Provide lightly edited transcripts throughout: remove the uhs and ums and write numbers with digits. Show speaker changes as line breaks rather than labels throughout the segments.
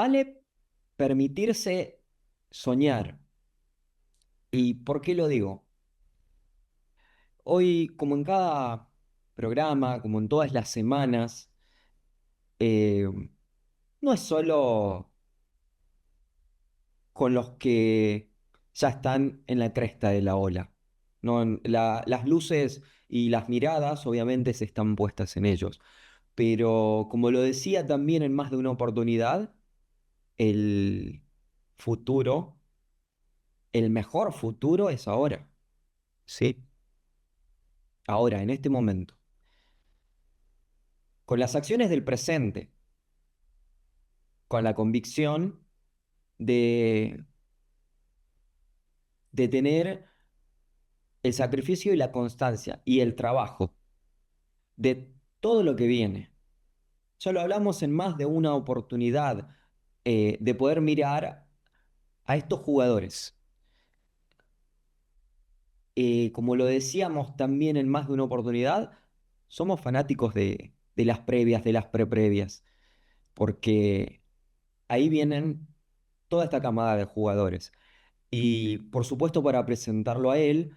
vale permitirse soñar. ¿Y por qué lo digo? Hoy, como en cada programa, como en todas las semanas, eh, no es solo con los que ya están en la cresta de la ola. No, las luces y las miradas obviamente se están puestas en ellos. Pero como lo decía también en más de una oportunidad, el futuro, el mejor futuro es ahora. Sí, ahora, en este momento. Con las acciones del presente, con la convicción de, de tener el sacrificio y la constancia y el trabajo de todo lo que viene. Ya lo hablamos en más de una oportunidad, de poder mirar a estos jugadores. Como lo decíamos también en más de una oportunidad, somos fanáticos de las previas, de las preprevias, porque ahí vienen toda esta camada de jugadores. Y por supuesto, para presentarlo a él,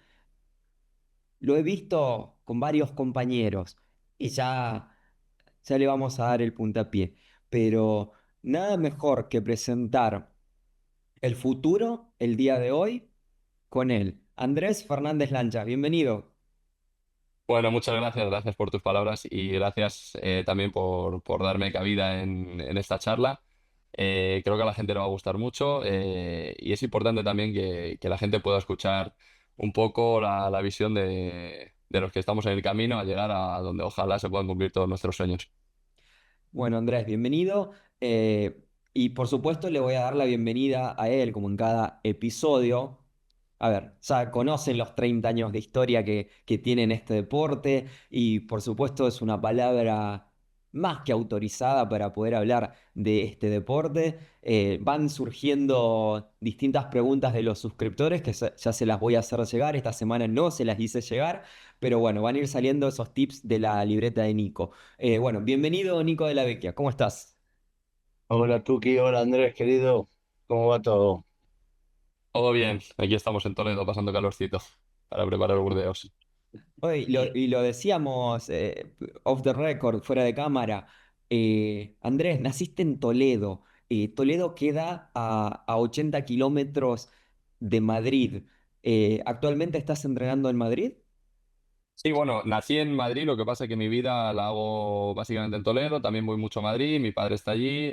lo he visto con varios compañeros y ya le vamos a dar el puntapié. Pero nada mejor que presentar el futuro el día de hoy con él. Andrés Fernández Lancha, bienvenido.
Bueno, muchas gracias, gracias por tus palabras y gracias también por darme cabida en esta charla. Creo que a la gente le va a gustar mucho y es importante también que la gente pueda escuchar un poco la visión de los que estamos en el camino a llegar a donde ojalá se puedan cumplir todos nuestros sueños.
Bueno, Andrés, bienvenido. Y por supuesto le voy a dar la bienvenida a él, como en cada episodio. A ver, ya conocen los 30 años de historia que tiene en este deporte y por supuesto es una palabra más que autorizada para poder hablar de este deporte. Van surgiendo distintas preguntas de los suscriptores que ya se las voy a hacer llegar. Esta semana no se las hice llegar, pero bueno, van a ir saliendo esos tips de la libreta de Nico. Bueno, bienvenido Nico de la Vecchia, ¿cómo estás?
Hola Tuki, hola Andrés, querido, ¿cómo va todo?
Todo bien, aquí estamos en Toledo pasando calorcito para preparar Burdeos.
Oye, y lo decíamos off the record, fuera de cámara. Andrés, naciste en Toledo. Toledo queda a 80 kilómetros de Madrid. ¿Actualmente estás entrenando en Madrid?
Sí, bueno, nací en Madrid, lo que pasa es que mi vida la hago básicamente en Toledo, también voy mucho a Madrid, mi padre está allí,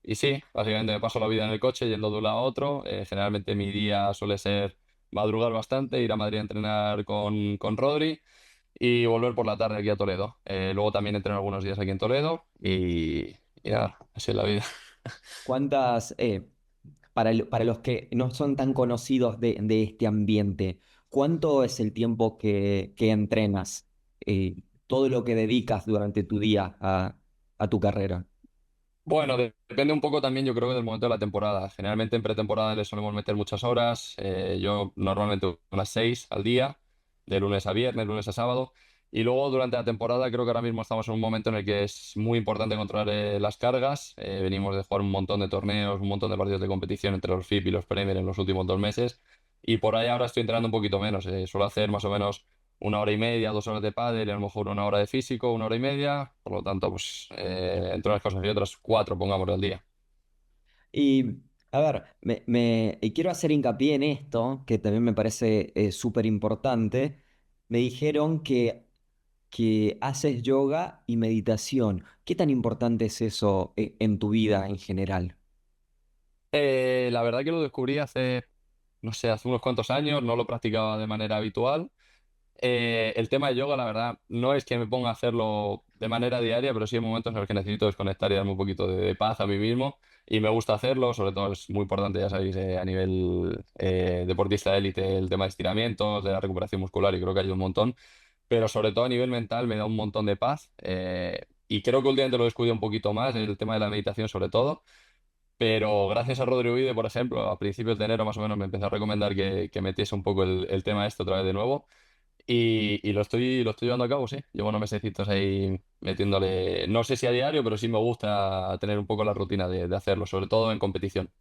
y sí, básicamente me paso la vida en el coche yendo de un lado a otro. Generalmente mi día suele ser madrugar bastante, ir a Madrid a entrenar con Rodri y volver por la tarde aquí a Toledo. Luego también entreno algunos días aquí en Toledo y nada, así es la vida.
¿Cuántas, para los que no son tan conocidos de este ambiente, cuánto es el tiempo que entrenas? Todo lo que dedicas durante tu día a tu carrera.
Bueno, depende un poco también, yo creo que del momento de la temporada. Generalmente en pretemporada le solemos meter muchas horas. Yo normalmente unas 6 al día, de lunes a viernes, lunes a sábado. Y luego durante la temporada creo que ahora mismo estamos en un momento en el que es muy importante controlar las cargas. Venimos de jugar un montón de torneos, un montón de partidos de competición entre los FIP y los Premier en los últimos 2 meses. Y por ahí ahora estoy entrenando un poquito menos. Suelo hacer más o menos 1 hora y media, 2 horas de pádel y a lo mejor 1 hora de físico, 1 hora y media. Por lo tanto, pues entre unas cosas y otras, cuatro, pongamos al día.
Y a ver, y quiero hacer hincapié en esto, que también me parece súper importante. Me dijeron que haces yoga y meditación. ¿Qué tan importante es eso en tu vida en general?
La verdad que lo descubrí hace, no sé, hace unos cuantos años, no lo practicaba de manera habitual. El tema de yoga, la verdad, no es que me ponga a hacerlo de manera diaria, pero sí hay momentos en los que necesito desconectar y darme un poquito de paz a mí mismo. Y me gusta hacerlo, sobre todo es muy importante, ya sabéis, a nivel deportista de élite, el tema de estiramientos, de la recuperación muscular, y creo que hay un montón. Pero sobre todo a nivel mental me da un montón de paz. Y creo que últimamente lo he descubierto un poquito más, el tema de la meditación sobre todo. Pero gracias a Rodrigo Vide, por ejemplo, a principios de enero más o menos me empezó a recomendar que metiese un poco el tema este otra vez de nuevo. Y lo estoy llevando a cabo, sí. Llevo unos mesecitos ahí metiéndole, no sé si a diario, pero sí me gusta tener un poco la rutina de hacerlo, sobre todo en competición.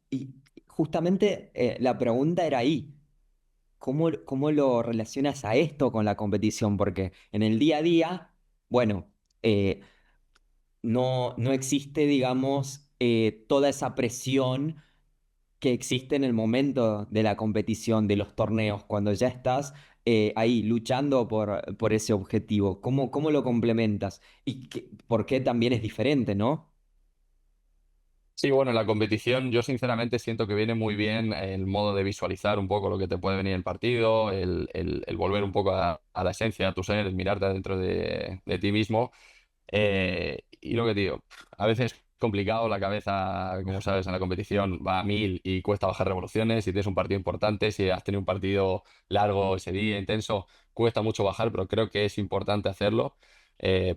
Y justamente la pregunta era ahí. ¿Cómo lo relacionas a esto con la competición? Porque en el día a día, bueno, no existe, digamos, toda esa presión que existe en el momento de la competición, de los torneos, cuando ya estás ahí luchando por ese objetivo. ¿Cómo lo complementas? ¿Y por qué también es diferente, no?
Sí, bueno, en la competición yo sinceramente siento que viene muy bien el modo de visualizar un poco lo que te puede venir en el partido, el volver un poco a la esencia, a tu ser, el mirarte dentro de ti mismo. Y lo que te digo, a veces es complicado, la cabeza, como sabes, en la competición va a mil y cuesta bajar revoluciones. Si tienes un partido importante, si has tenido un partido largo ese día, intenso, cuesta mucho bajar, pero creo que es importante hacerlo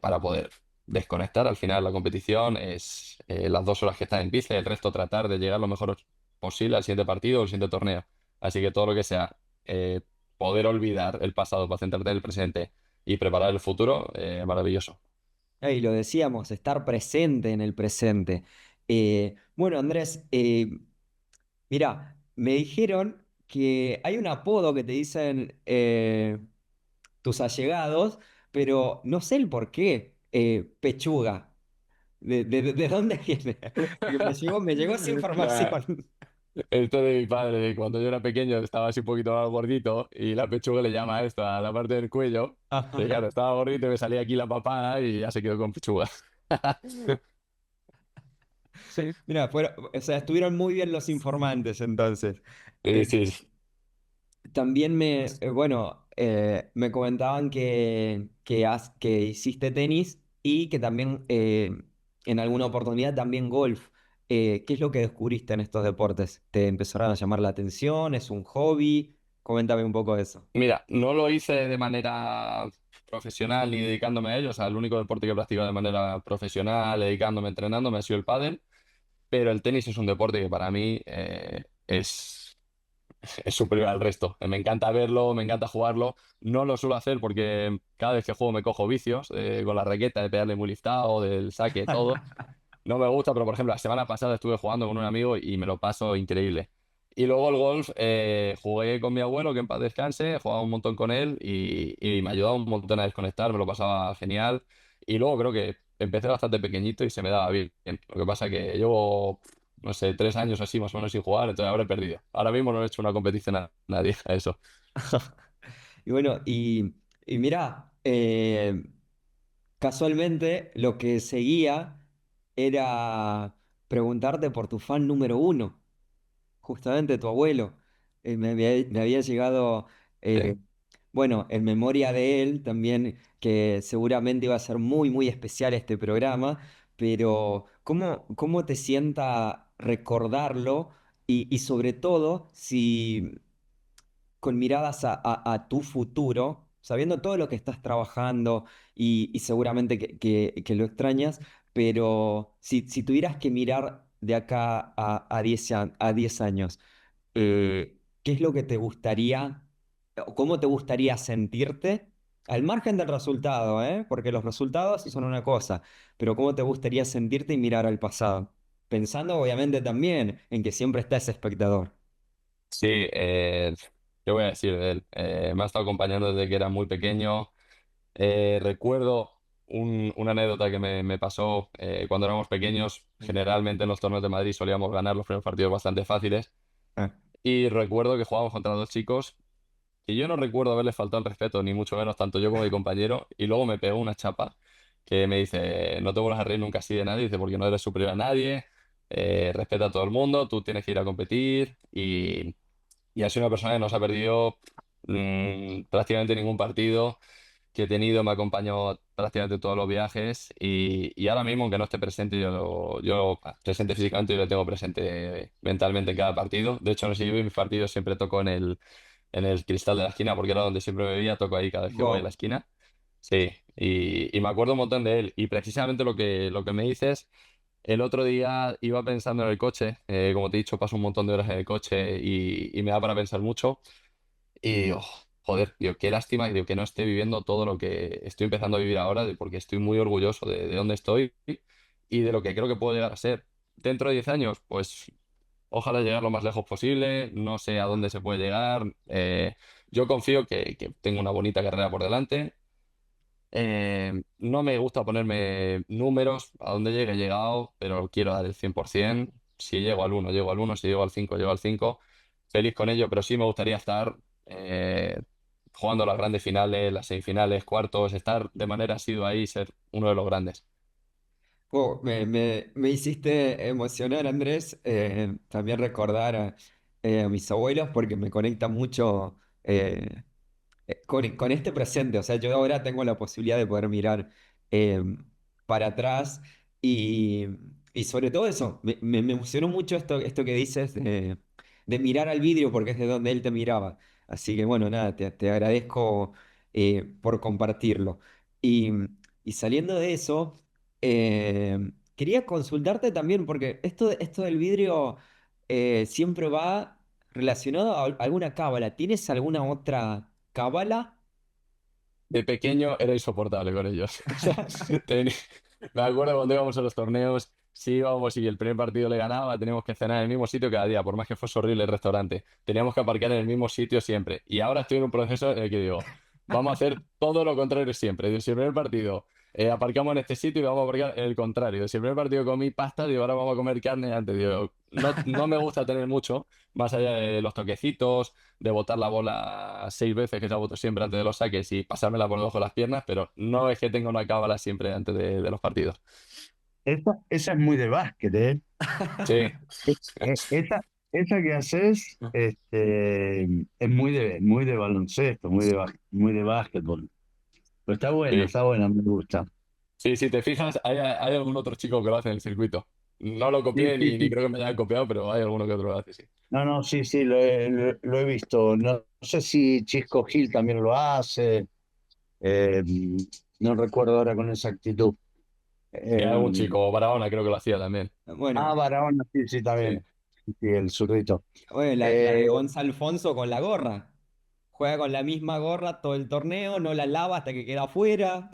para poder desconectar. Al final, la competición es las 2 horas que estás en pista y el resto tratar de llegar lo mejor posible al siguiente partido o al siguiente torneo. Así que todo lo que sea eh, poder olvidar el pasado para centrarte en el presente y preparar el futuro, maravilloso.
Y lo decíamos, estar presente en el presente. Bueno, Andrés, mira, me dijeron que hay un apodo que te dicen tus allegados, pero no sé el por qué. Pechuga. ¿De dónde viene? Porque me llegó esa
Nah,
información.
esto de mi padre, de cuando yo era pequeño estaba así un poquito más gordito y la pechuga le llama a esto, a la parte del cuello. Y claro, estaba gordito y me salía aquí la papada y ya se quedó con pechuga. Sí,
Mira, o sea, estuvieron muy bien los informantes entonces.
sí,
Eh,
sí.
También bueno, me comentaban que hiciste tenis y que también en alguna oportunidad también golf. ¿Qué es lo que descubriste en estos deportes? ¿Te empezaron a llamar la atención? ¿Es un hobby? Coméntame un poco de eso.
Mira, no lo hice de manera profesional ni dedicándome a ello. O sea, el único deporte que he practicado de manera profesional, dedicándome, entrenándome, ha sido el pádel. Pero el tenis es un deporte que para mí es superior al resto. Me encanta verlo, me encanta jugarlo. No lo suelo hacer porque cada vez que juego me cojo vicios con la raqueta de pegarle muy liftado, del saque, todo. No me gusta, pero por ejemplo, la semana pasada estuve jugando con un amigo y me lo paso increíble. Y luego el golf, jugué con mi abuelo, que en paz descanse, jugaba un montón con él y me ayudaba un montón a desconectar, me lo pasaba genial. Y luego creo que empecé bastante pequeñito y se me daba bien. Lo que pasa que llevo, no sé, 3 años así más o menos sin jugar, entonces habré perdido. Ahora mismo no he hecho una competición a nadie a eso.
Y bueno, y mira, casualmente lo que seguía era preguntarte por tu fan número uno. Justamente tu abuelo. Me había llegado,
Sí.
eh, bueno, en memoria de él también, que seguramente iba a ser muy, muy especial este programa, pero ¿cómo te sienta recordarlo? Y sobre todo, si con miradas a tu futuro, sabiendo todo lo que estás trabajando y seguramente que lo extrañas, pero si tuvieras que mirar de acá a 10 años, ¿qué es lo que te gustaría, o cómo te gustaría sentirte? Al margen del resultado, ¿eh? Porque los resultados son una cosa, pero ¿cómo te gustaría sentirte y mirar al pasado? Pensando obviamente también en que siempre está ese espectador.
Sí, ¿qué voy a decir de él? Me ha estado acompañando desde que era muy pequeño. Recuerdo una anécdota que me pasó cuando éramos pequeños. Generalmente en los torneos de Madrid solíamos ganar los primeros partidos bastante fáciles.
Ah.
Y recuerdo que jugábamos contra dos chicos y yo no recuerdo haberles faltado el respeto, ni mucho menos tanto yo como mi compañero. Y luego me pegó una chapa que me dice, no te vuelvas a reír nunca así de nadie, dice, porque no eres superior a nadie, respeta a todo el mundo, tú tienes que ir a competir. Y ha sido una persona que no se ha perdido prácticamente ningún partido que he tenido, me ha acompañado prácticamente todos los viajes y ahora mismo, aunque no esté presente, yo presente físicamente, yo lo tengo presente mentalmente en cada partido. De hecho, no sé si yo en mis partidos siempre toco en el cristal de la esquina porque era donde siempre bebía, toco ahí cada vez que voy a la
Go.
esquina. Sí, y me acuerdo un montón de él. Y precisamente lo que me dices, el otro día iba pensando en el coche, como te he dicho, paso un montón de horas en el coche y me da para pensar mucho. Y digo, joder, digo, qué lástima, digo, que no esté viviendo todo lo que estoy empezando a vivir ahora, porque estoy muy orgulloso de dónde estoy y de lo que creo que puedo llegar a ser. Dentro de 10 años, pues ojalá llegar lo más lejos posible, no sé a dónde se puede llegar. Yo confío que tengo una bonita carrera por delante. No me gusta ponerme números, a donde llegue he llegado, pero quiero dar el 100%. Si llego al uno llego al uno, si llego al 5 llego al 5. Feliz con ello, pero sí me gustaría estar jugando las grandes finales, las semifinales, cuartos, estar de manera asidua ahí y ser uno de los grandes.
Me hiciste emocionar, Andrés. También recordar a mis abuelos porque me conecta mucho. Con este presente, o sea, yo ahora tengo la posibilidad de poder mirar eh, para atrás y, y sobre todo eso, me emocionó mucho esto que dices de mirar al vidrio porque es de donde él te miraba. Así que bueno, nada, te agradezco por compartirlo. Y, y saliendo de eso, quería consultarte también porque esto del vidrio siempre va relacionado a alguna cábala. ¿Tienes alguna otra cábala?
De pequeño era insoportable con ellos. O sea, ten- me acuerdo cuando íbamos a los torneos, si íbamos y el primer partido le ganaba, teníamos que cenar en el mismo sitio cada día, por más que fuese horrible el restaurante. Teníamos que aparcar en el mismo sitio siempre. Y ahora estoy en un proceso en el que digo, vamos a hacer todo lo contrario siempre. Digo, si el primer partido aparcamos en este sitio y vamos a aparcar en el contrario. Si el primer partido comí pasta, digo, ahora vamos a comer carne antes. Digo, no me gusta tener mucho, más allá de los toquecitos de botar la bola 6 veces, que se la boto siempre antes de los saques y pasármela por debajo de las piernas, pero no es que tenga una cábala siempre antes de los partidos.
Esa es muy de básquet, ¿eh?
Sí,
Esa que haces es muy de baloncesto, muy de básquetbol. Pero
sí.
está buena, me gusta.
Sí, si te fijas, hay algún otro chico que lo hace en el circuito. No lo
Sí,
copié
sí,
ni
sí.
creo que me hayan copiado, pero hay alguno que otro lo hace, sí.
No, no, sí, sí, lo he visto. No sé si Chisco Gil también lo hace. eh, no recuerdo ahora con exactitud.
Y hay
Eh,
algún chico, Barahona creo que lo hacía también.
Bueno,
Barahona, sí, sí,
Sí.
también. Sí, sí, el zurdito.
bueno, la
Eh,
de Gonzalo Alfonso con la gorra. Juega con la misma gorra todo el torneo, no la lava hasta que queda afuera.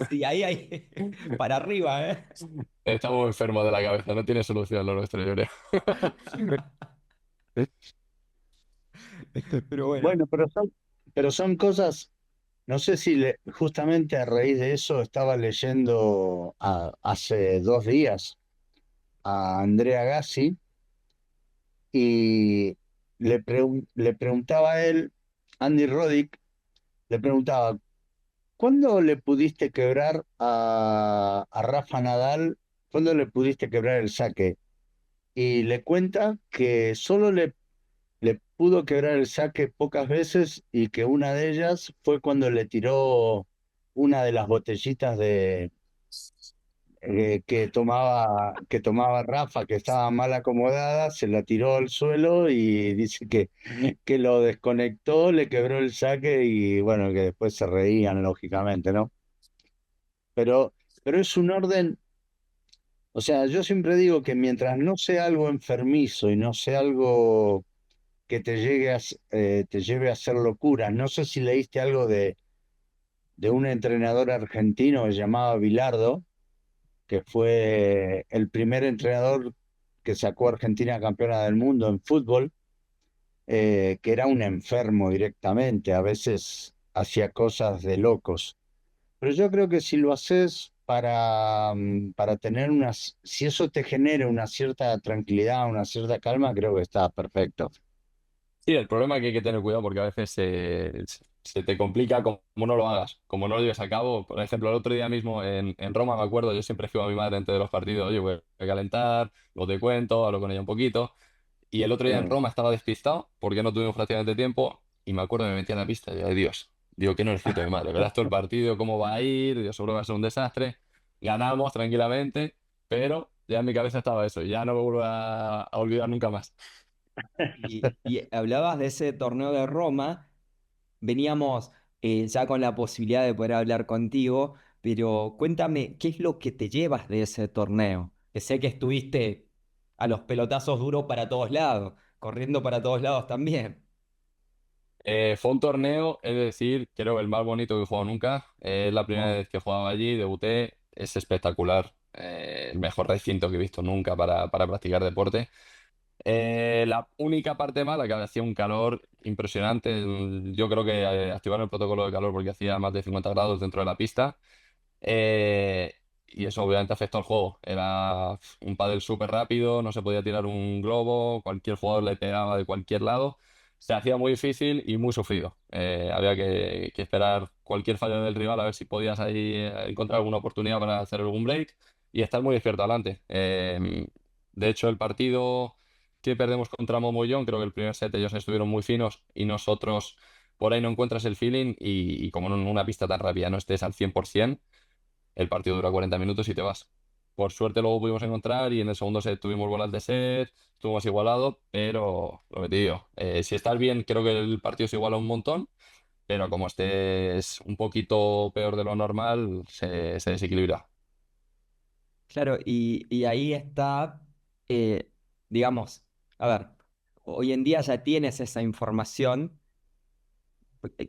Sí, ahí, para arriba, ¿eh?
Estamos enfermos de la cabeza, no tiene solución lo nuestro, yo creo.
Pero bueno.
bueno, pero son cosas, no sé si justamente a raíz de eso estaba leyendo hace 2 días a Andrea Gassi y le preguntaba a él, Andy Roddick, le preguntaba, ¿cuándo le pudiste quebrar a Rafa Nadal? ¿Cuándo le pudiste quebrar el saque? Y le cuenta que solo le pudo quebrar el saque pocas veces y que una de ellas fue cuando le tiró una de las botellitas que tomaba Rafa, que estaba mal acomodada, se la tiró al suelo y dice que lo desconectó, le quebró el saque y bueno, que después se reían, lógicamente, ¿no? Pero, pero es un orden, o sea, yo siempre digo que mientras no sea algo enfermizo y no sea algo que te lleve a hacer locuras. No sé si leíste algo de un entrenador argentino que se llamaba Bilardo, que fue el primer entrenador que sacó a Argentina campeona del mundo en fútbol, que era un enfermo directamente, a veces hacía cosas de locos. Pero yo creo que si lo haces para tener si eso te genera una cierta tranquilidad, una cierta calma, creo que está perfecto.
Sí, el problema es que hay que tener cuidado porque a veces se te complica como no lo hagas, como no lo lleves a cabo. Por ejemplo, el otro día mismo en Roma, me acuerdo, yo siempre escribo a mi madre antes de los partidos, oye, voy a calentar, lo te cuento, hablo con ella un poquito. Y el otro día en
Eh,
Roma estaba despistado porque no tuvimos prácticamente tiempo y me acuerdo que me metí en la pista y digo, "Ay, Dios, digo, que no necesito de mi madre, verás todo el partido, cómo va a ir, Dios, seguro que va a ser un desastre. Ganamos tranquilamente, pero ya en mi cabeza estaba eso, y ya no me vuelvo a olvidar nunca más.
Y hablabas de ese torneo de Roma. Veníamos ya con la posibilidad de poder hablar contigo, pero cuéntame, ¿qué es lo que te llevas de ese torneo? Que sé que estuviste a los pelotazos duros para todos lados, corriendo para todos lados también.
Fue un torneo, es decir, creo que el más bonito que he jugado nunca. Es la primera
Wow.
vez que jugaba allí, debuté, es espectacular. El mejor recinto que he visto nunca para practicar deporte. La única parte mala que hacía un calor impresionante. Yo creo que activaron el protocolo de calor porque hacía más de 50 grados dentro de la pista. Eh, y eso obviamente afectó al juego. Era un pádel súper rápido, no se podía tirar un globo, cualquier jugador le pegaba de cualquier lado. Se hacía muy difícil y muy sufrido. Había que esperar cualquier fallo del rival a ver si podías ahí encontrar alguna oportunidad para hacer algún break y estar muy despierto adelante. De hecho, el partido que perdemos contra Momollón, creo que el primer set ellos estuvieron muy finos y nosotros por ahí no encuentras el feeling y como en una pista tan rápida no estés al 100%, el partido dura 40 minutos y te vas. Por suerte luego pudimos encontrar y en el segundo set tuvimos bolas de set, estuvo más igualado, pero lo que te digo, si estás bien creo que el partido se iguala un montón, pero como estés un poquito peor de lo normal, se desequilibra.
Claro, y ahí está, eh, digamos, a ver, hoy en día ya tienes esa información.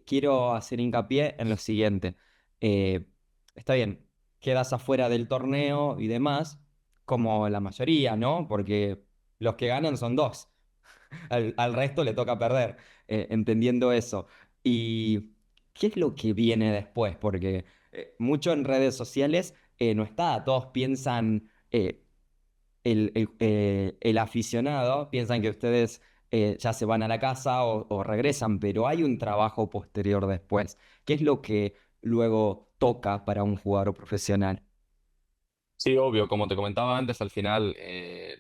Quiero hacer hincapié en lo siguiente. Eh, Está bien, quedas afuera del torneo y demás, como la mayoría, ¿no? Porque los que ganan son dos. Al resto le toca perder, entendiendo eso. ¿Y qué es lo que viene después? Porque mucho en redes sociales no está, todos piensan, el aficionado, piensan que ustedes ya se van a la casa o regresan, pero hay un trabajo posterior después. ¿Qué es lo que luego toca para un jugador profesional?
Sí, obvio, como te comentaba antes, al final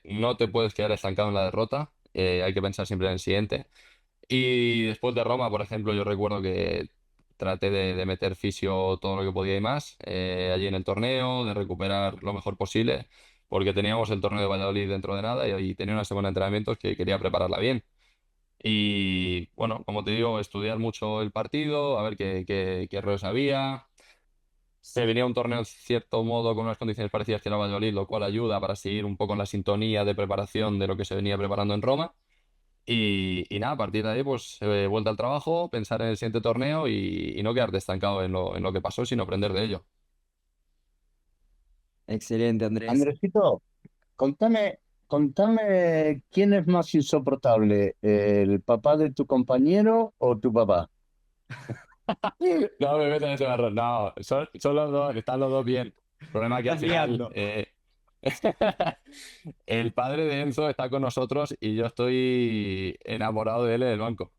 no te puedes quedar estancado en la derrota, hay que pensar siempre en el siguiente. Y después de Roma, por ejemplo, yo recuerdo que traté de meter fisio todo lo que podía y más allí en el torneo, de recuperar lo mejor posible, porque teníamos el torneo de Valladolid dentro de nada y tenía una semana de entrenamientos que quería prepararla bien. Y bueno, como te digo, estudiar mucho el partido, a ver qué errores había. Se venía un torneo en cierto modo con unas condiciones parecidas que era Valladolid, lo cual ayuda para seguir un poco en la sintonía de preparación de lo que se venía preparando en Roma. Y nada, a partir de ahí, pues vuelta al trabajo, pensar en el siguiente torneo y no quedarte estancado en lo que pasó, sino aprender de ello.
Excelente, Andrés.
Andresito, contame quién es más insoportable, el papá de tu compañero o tu papá.
No me metas en ese barro. No, son los dos, están los dos bien. El problema es que al
Estás
final
liando.
el padre de Enzo está con nosotros y yo estoy enamorado de él en el banco.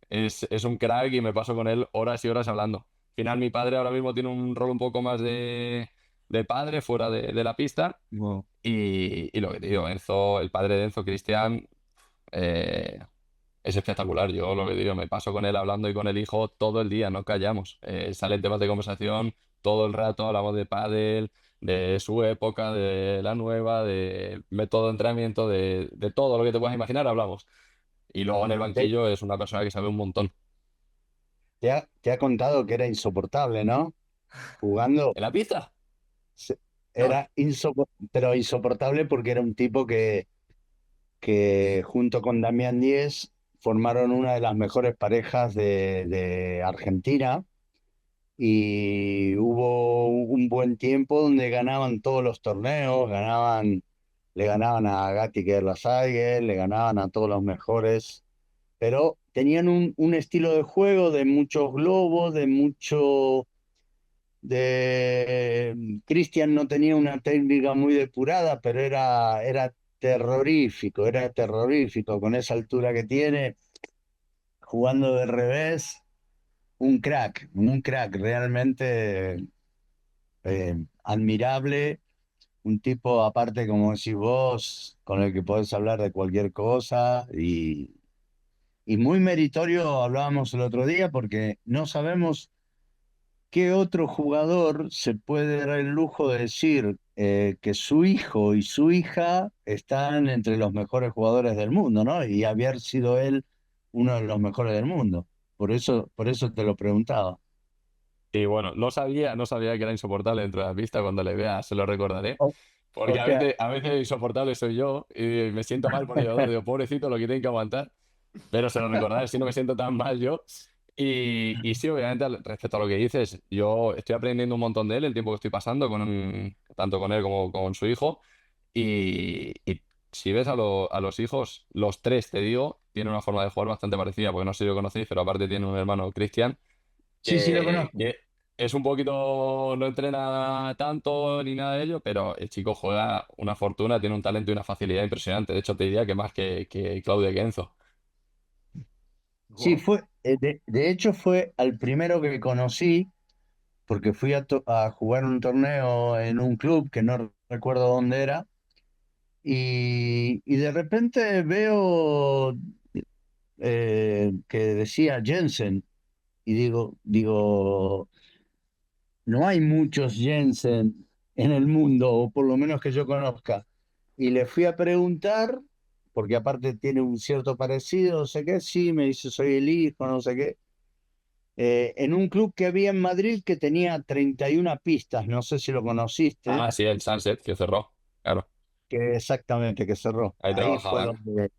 Es un crack y me paso con él horas y horas hablando. Al final mi padre ahora mismo tiene un rol un poco más de padre fuera de la pista
Wow.
y lo que te digo, Enzo, el padre de Enzo, Cristian, eh, es espectacular. Yo lo que digo, me paso con él hablando y con el hijo todo el día, no callamos. Salen temas de conversación todo el rato, hablamos de pádel, de su época, de la nueva, de método de entrenamiento, de todo lo que te puedas imaginar, hablamos. Y luego en el
Te,
banquillo es una persona que sabe un montón.
te ha contado que era insoportable, ¿no? Jugando
¿En la pista?
se-
No.
era pero insoportable porque era un tipo que junto con Damián Díez formaron una de las mejores parejas de Argentina y hubo un buen tiempo donde ganaban todos los torneos, le ganaban a Gatti Gerlasayge, le ganaban a todos los mejores, pero tenían un estilo de juego de muchos globos, Cristian no tenía una técnica muy depurada, pero era terrorífico con esa altura que tiene, jugando de revés, un crack, realmente admirable, un tipo aparte, como decís vos, con el que podés hablar de cualquier cosa y muy meritorio, hablábamos el otro día, porque no sabemos ¿qué otro jugador se puede dar el lujo de decir que su hijo y su hija están entre los mejores jugadores del mundo, ¿no? Y haber sido él uno de los mejores del mundo. Por eso te lo preguntaba.
Y bueno, no sabía que era insoportable dentro de la pista. Cuando le vea, se lo recordaré.
O,
Porque
o sea,
a veces insoportable soy yo y me siento mal por ello. Digo, pobrecito lo que tienen que aguantar. pero se lo recordaré si no me siento tan mal yo. Y sí, obviamente, respecto a lo que dices, yo estoy aprendiendo un montón de él el tiempo que estoy pasando, tanto con él como con su hijo. Y si ves a los hijos, los tres, te digo, tienen una forma de jugar bastante parecida, porque no sé si lo conocéis, pero aparte tiene un hermano, Cristian,
Sí, sí, lo conozco.
que es un poquito, no entrena tanto ni nada de ello, pero el chico juega una fortuna, tiene un talento y una facilidad impresionante. De hecho, te diría que más que Claudio y que Enzo.
Sí,
Wow.
fue, de hecho fue al primero que conocí, porque fui a jugar un torneo en un club que no recuerdo dónde era, y de repente veo que decía Jensen, y digo, no hay muchos Jensen en el mundo, o por lo menos que yo conozca. Y le fui a preguntar, porque aparte tiene un cierto parecido, no sé qué, sí, me dice, soy el hijo, no sé qué. En un club que había en Madrid que tenía 31 pistas, no sé si lo conociste,
Ah, sí, el Sunset, que cerró. Claro,
que exactamente, que cerró.
ahí
Ahí fue
trabajaban.
donde,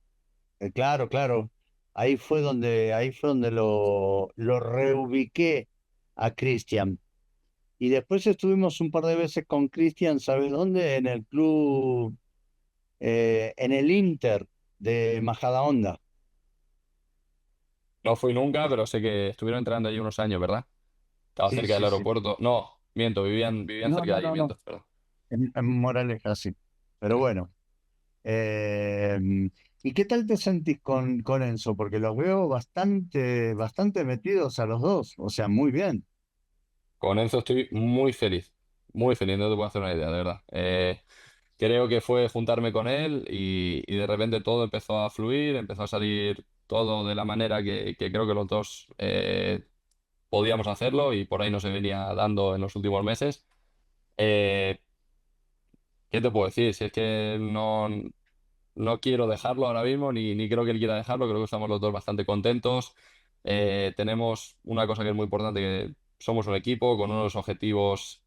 claro, claro, ahí fue donde lo reubiqué a Cristian. Y después estuvimos un par de veces con Cristian, ¿sabes dónde? En el club, en el Inter de Majadahonda.
No fui nunca, pero sé que estuvieron entrenando allí unos años, ¿verdad? Estaba
Sí,
cerca del
sí, sí.
aeropuerto. No, miento, vivían
No,
cerca de
no,
allí,
no, no.
miento, perdón.
En Moraleja, sí. Pero bueno. Eh, ¿Y qué tal te sentís con Enzo? Porque los veo bastante metidos a los dos. O sea, muy bien.
Con Enzo estoy muy feliz, no te puedo hacer una idea, de verdad. Creo que fue juntarme con él y de repente todo empezó a fluir, empezó a salir todo de la manera que creo que los dos podíamos hacerlo y por ahí no se venía dando en los últimos meses. Eh, ¿Qué te puedo decir? Si es que no quiero dejarlo ahora mismo, ni creo que él quiera dejarlo, creo que estamos los dos bastante contentos. Tenemos una cosa que es muy importante, que somos un equipo con unos objetivos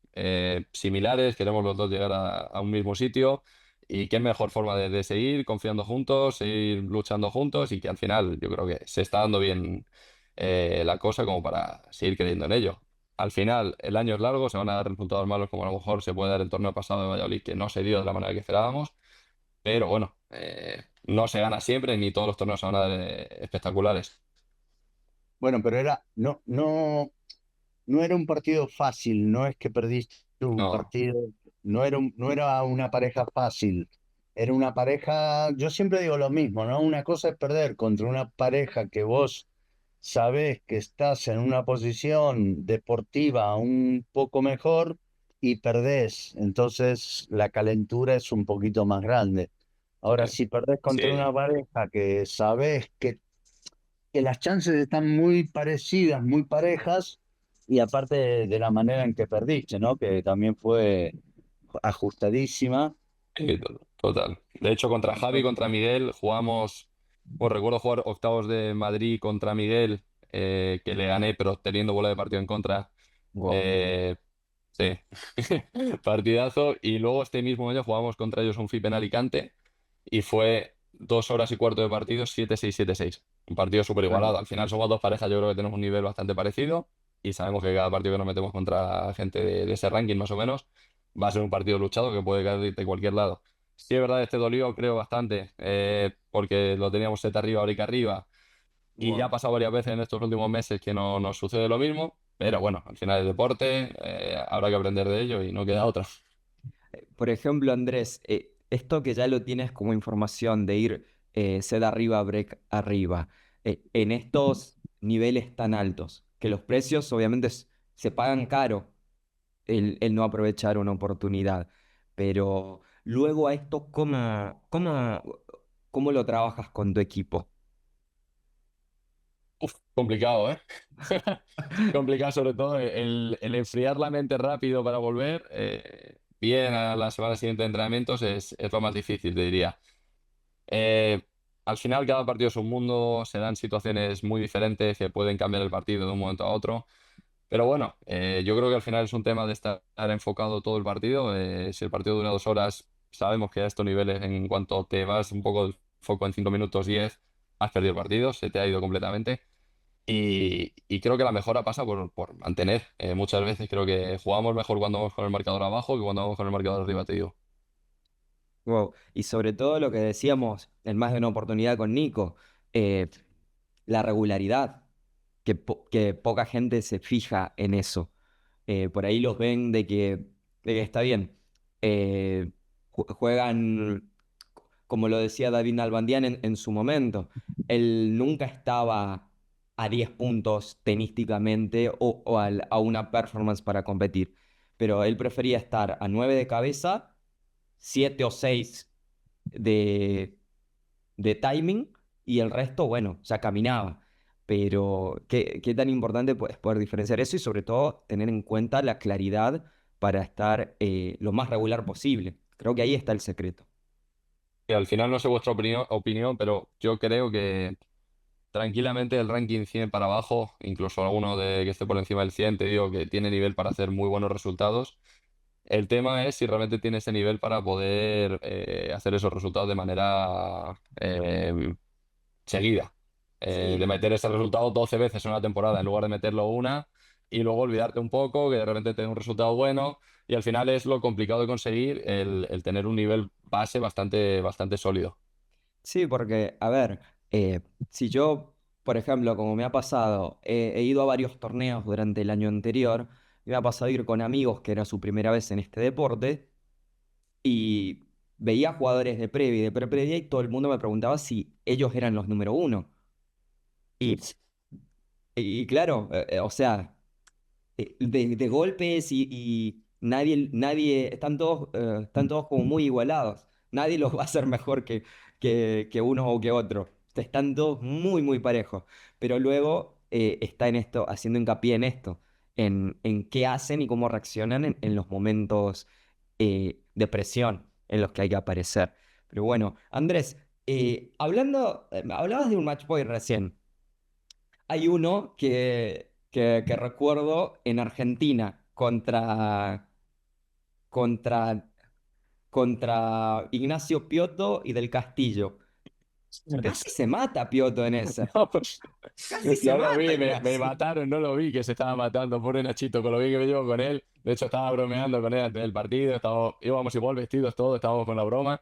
similares, queremos los dos llegar a un mismo sitio y qué mejor forma de seguir confiando juntos, seguir luchando juntos y que al final yo creo que se está dando bien la cosa como para seguir creyendo en ello. Al final, el año es largo, se van a dar resultados malos como a lo mejor se puede dar el torneo pasado de Valladolid, que no se dio de la manera que esperábamos, pero bueno, no se gana siempre ni todos los torneos se van a dar espectaculares.
Bueno, pero no era un partido fácil. No es que perdiste un
No,
partido. No era una pareja fácil. Era una pareja. Yo siempre digo lo mismo, ¿no? Una cosa es perder contra una pareja que vos sabés que estás en una posición deportiva un poco mejor y perdés. Entonces la calentura es un poquito más grande. Ahora,
eh,
si perdés contra
sí,
una pareja que sabés que las chances están muy parecidas, muy parejas, y aparte de la manera en que perdiste, ¿no? Que también fue ajustadísima.
sí, total. De hecho, contra Javi, contra Miguel, jugamos, bueno, recuerdo jugar octavos de Madrid contra Miguel, que le gané, pero teniendo bola de partido en contra.
Wow.
Eh, sí, partidazo. Y luego este mismo año jugamos contra ellos un FIP en Alicante y fue 2 horas y cuarto de partido, 7-6, 7-6. Un partido súper
Bueno,
igualado. Al final somos dos parejas, yo creo que tenemos un nivel bastante parecido y sabemos que cada partido que nos metemos contra gente de ese ranking más o menos va a ser un partido luchado que puede caer de cualquier lado. Sí, es verdad, este dolió creo bastante porque lo teníamos set arriba, ahorita arriba y ya
wow.
ha pasado varias veces en estos últimos meses que no nos sucede lo mismo, pero bueno, al final es deporte, habrá que aprender de ello y no queda otra.
Por ejemplo, Andrés, esto que ya lo tienes como información de ir set arriba, break arriba, en estos niveles tan altos, que los precios obviamente se pagan caro el no aprovechar una oportunidad, pero luego a esto, ¿cómo lo trabajas con tu equipo?
Uf, complicado, ¿eh? Complicado sobre todo el enfriar la mente rápido para volver bien a la semana siguiente de entrenamientos es lo más difícil, te diría. Eh, Al final cada partido es un mundo, se dan situaciones muy diferentes que pueden cambiar el partido de un momento a otro. Pero bueno, yo creo que al final es un tema de estar enfocado todo el partido. Si el partido dura 2 horas, sabemos que a estos niveles, en cuanto te vas un poco el foco en 5 minutos, 10, has perdido el partido, se te ha ido completamente. Y creo que la mejora pasa por mantener. Muchas veces creo que jugamos mejor cuando vamos con el marcador abajo que cuando vamos con el marcador arriba, te digo.
Wow. Y sobre todo lo que decíamos en más de una oportunidad con Nico, eh, la regularidad, que poca gente se fija en eso. Por ahí los ven de que está bien. Juegan, como lo decía David Nalbandian en su momento, él nunca estaba a 10 puntos tenísticamente a una performance para competir, pero él prefería estar a 9 de cabeza, 7 o 6 de, de timing y el resto, bueno, ya caminaba. Pero qué tan importante es poder diferenciar eso y sobre todo tener en cuenta la claridad para estar lo más regular posible. Creo que ahí está el secreto.
Que al final no sé vuestra opinión, pero yo creo que tranquilamente el ranking 100 para abajo, incluso alguno de que esté por encima del 100, te digo que tiene nivel para hacer muy buenos resultados. El tema es si realmente tiene ese nivel para poder hacer esos resultados de manera seguida. De
Sí.
meter ese resultado 12 veces en una temporada en lugar de meterlo una y luego olvidarte un poco, que de repente te dé un resultado bueno. Y al final es lo complicado de conseguir el tener un nivel base bastante sólido.
Sí, porque, a ver, si yo, por ejemplo, como me ha pasado, he ido a varios torneos durante el año anterior, me ha pasado ir con amigos que era su primera vez en este deporte y veía jugadores de previa y de pre-previa y todo el mundo me preguntaba si ellos eran los número uno. Y, y claro, o sea, de golpes y nadie, están todos como muy igualados. Nadie los va a hacer mejor que uno o que otro. Están todos muy, muy parejos. Pero luego está en esto, haciendo hincapié en esto, en qué hacen y cómo reaccionan en los momentos de presión en los que hay que aparecer. Pero bueno, Andrés, hablabas de un match point recién. Hay uno que recuerdo en Argentina contra, contra Ignacio Piotto y del Castillo. Casi se mata Piotto en esa.
No, pues,
Casi se
no lo
mata
vi, me
Ignacio.
mataron, no lo vi que se estaba matando, pobre Nachito, con lo bien que me llevo con él. De hecho, estaba bromeando con él antes del partido, íbamos igual vestidos todos, estábamos con la broma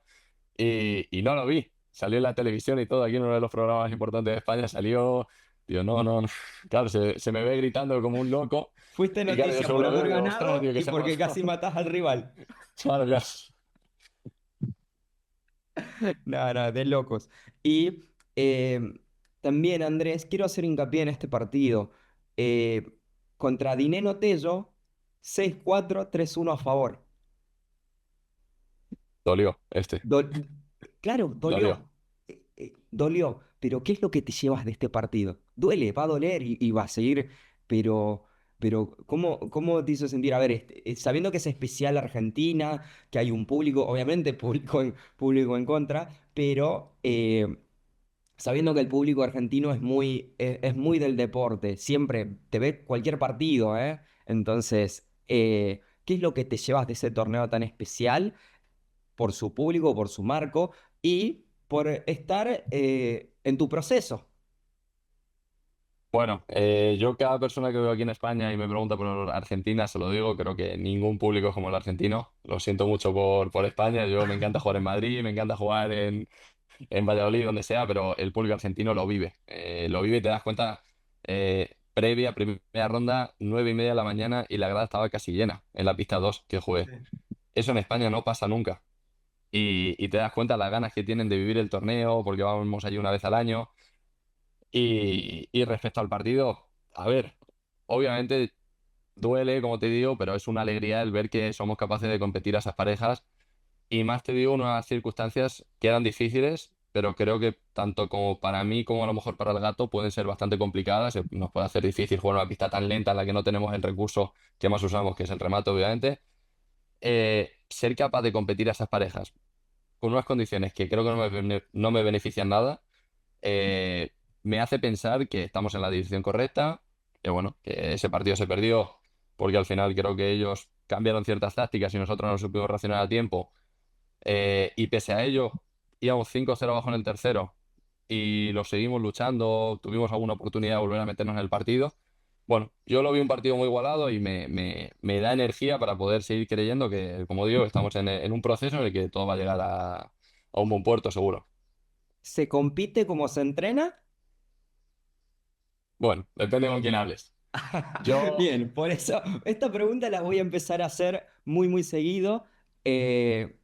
y no lo vi. Salió en la televisión y todo, aquí en uno de los programas importantes de España salió. Digo, no, no, no. Claro, se me ve gritando como un loco.
Fuiste
Y claro, yo
noticia
según
por
lo veo,
haber
digo, ostras,
ganado
tío, que
y
se ha
porque casi
pasado.
matas al rival.
Claro, claro.
No, no, de locos. Y también, Andrés, quiero hacer hincapié en este partido. Eh, Contra Dineno Tello, 6-4-3-1 a favor.
Dolió, este,
Dol- claro,
dolió.
dolió, pero ¿qué es lo que te llevas de este partido? Duele, va a doler y va a seguir, pero, pero ¿cómo te hizo sentir? A ver, sabiendo que es especial Argentina, que hay un público, obviamente público en contra, pero sabiendo que el público argentino es muy del deporte, siempre te ve cualquier partido, ¿eh? Entonces, ¿qué es lo que te llevas de ese torneo tan especial? Por su público, por su marco y por estar en tu proceso.
Bueno, yo cada persona que veo aquí en España y me pregunta por Argentina, se lo digo, creo que ningún público es como el argentino. Lo siento mucho por España, yo me encanta jugar en Madrid, me encanta jugar en Valladolid, donde sea, pero el público argentino lo vive y te das cuenta, primera ronda, 9:30 de la mañana y la grada estaba casi llena en la pista 2 que jugué.
Sí.
Eso en España no pasa nunca. Y te das cuenta las ganas que tienen de vivir el torneo, porque vamos allí una vez al año. Y respecto al partido, a ver, obviamente duele, como te digo, pero es una alegría el ver que somos capaces de competir a esas parejas. Y más te digo, unas circunstancias que eran difíciles, pero creo que tanto como para mí como a lo mejor para el gato pueden ser bastante complicadas. Nos puede hacer difícil jugar una pista tan lenta en la que no tenemos el recurso que más usamos, que es el remate, obviamente. Ser capaz de competir a esas parejas con unas condiciones que creo que no me benefician nada, eh, me hace pensar que estamos en la dirección correcta, que bueno, que ese partido se perdió porque al final creo que ellos cambiaron ciertas tácticas y nosotros no supimos reaccionar a tiempo. Y pese a ello, íbamos 5-0 abajo en el tercero y lo seguimos luchando, tuvimos alguna oportunidad de volver a meternos en el partido. Bueno, yo lo vi un partido muy igualado y me da energía para poder seguir creyendo que, como digo, estamos en un proceso en el que todo va a llegar a un buen puerto seguro.
¿Se compite como se entrena?
Bueno, depende con quién hables. Yo,
Bien, por eso esta pregunta la voy a empezar a hacer muy, muy seguido. Eh,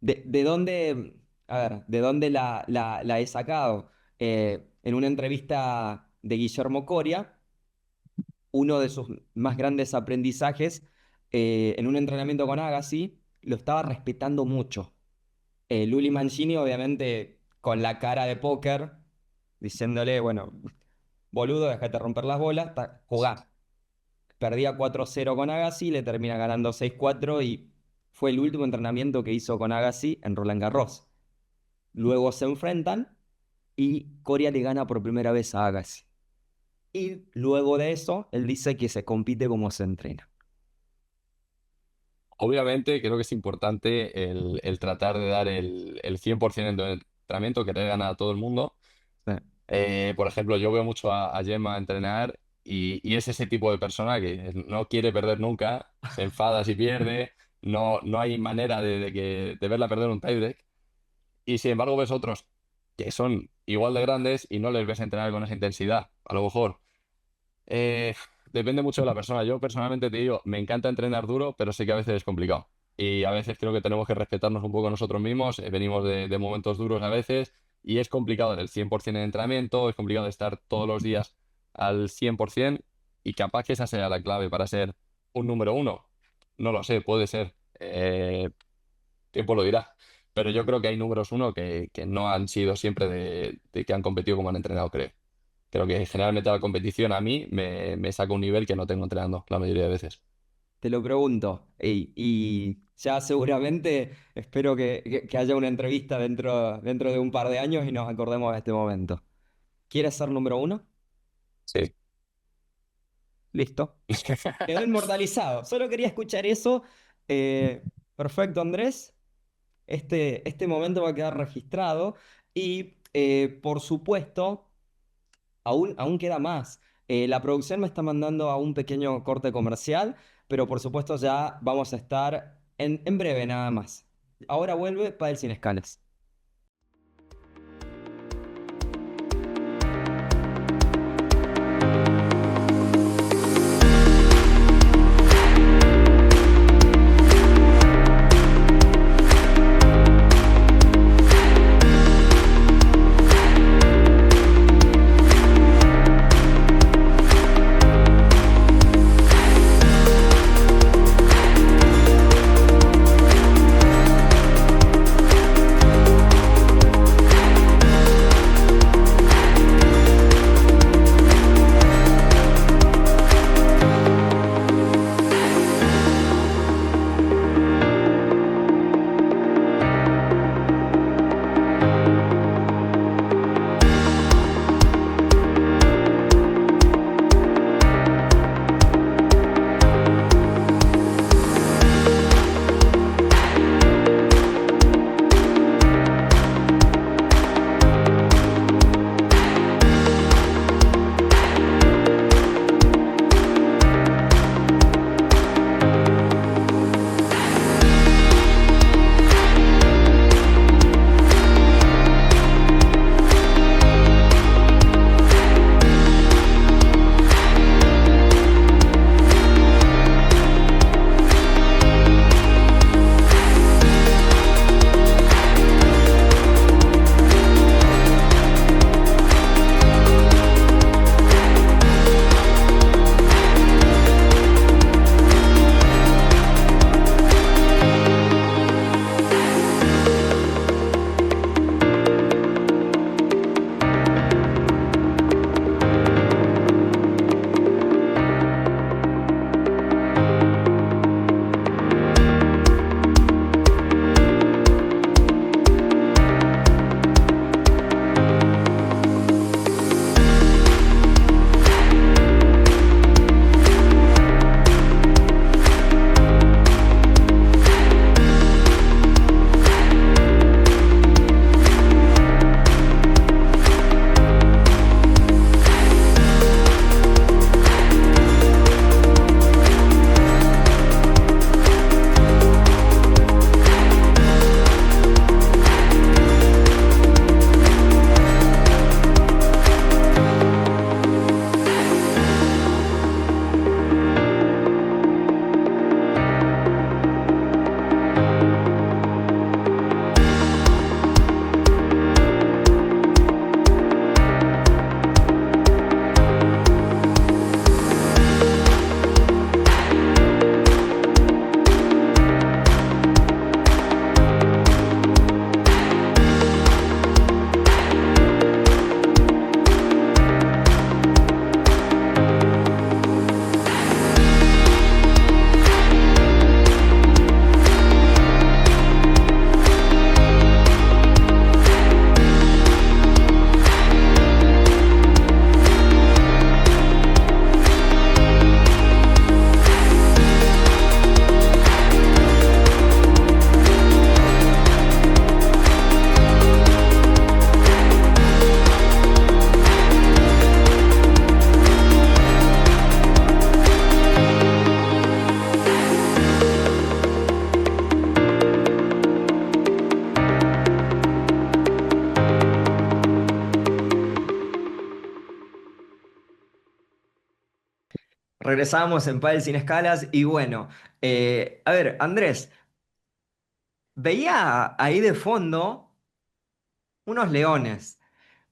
de dónde, a ver, ¿de dónde la he sacado? En una entrevista de Guillermo Coria, uno de sus más grandes aprendizajes, en un entrenamiento con Agassi, lo estaba respetando mucho. Luli Mancini, obviamente, con la cara de póker, diciéndole, bueno, boludo, déjate romper las bolas, jugá. Perdía 4-0 con Agassi, le termina ganando 6-4 y fue el último entrenamiento que hizo con Agassi en Roland Garros. Luego se enfrentan y Coria le gana por primera vez a Agassi. Y luego de eso, él dice que se compite como se entrena.
obviamente, creo que es importante el tratar de dar el 100% en tu entrenamiento, querer ganar a todo el mundo.
Sí.
Por ejemplo, yo veo mucho a Gemma entrenar y es ese tipo de persona que no quiere perder nunca, se enfada si pierde, no hay manera de verla perder un tiebreak. Y sin embargo ves otros que son igual de grandes y no les ves entrenar con esa intensidad. A lo mejor eh, depende mucho de la persona. Yo personalmente te digo, me encanta entrenar duro, pero sé que a veces es complicado. Y a veces creo que tenemos que respetarnos un poco nosotros mismos. Venimos de momentos duros a veces y es complicado el 100% de entrenamiento, es complicado de estar todos los días al 100% y capaz que esa sea la clave para ser un número uno. No lo sé, puede ser. Tiempo lo dirá. Pero yo creo que hay números uno que no han sido siempre de que han competido como han entrenado, creo. Creo que generalmente la competición a mí me saca un nivel que no tengo entrenando la mayoría de veces.
Te lo pregunto. Y ya seguramente espero que haya una entrevista dentro de un par de años y nos acordemos de este momento. ¿Quieres ser número uno?
Sí.
Listo. Quedó inmortalizado. Solo quería escuchar eso. Perfecto, Andrés. Este momento va a quedar registrado. Y por supuesto, aún queda más. La producción me está mandando a un pequeño corte comercial, pero por supuesto ya vamos a estar en breve nada más. Ahora vuelve Padel Sin Escalas. regresábamos en Pádel Sin Escalas y bueno, a ver, Andrés, veía ahí de fondo unos leones,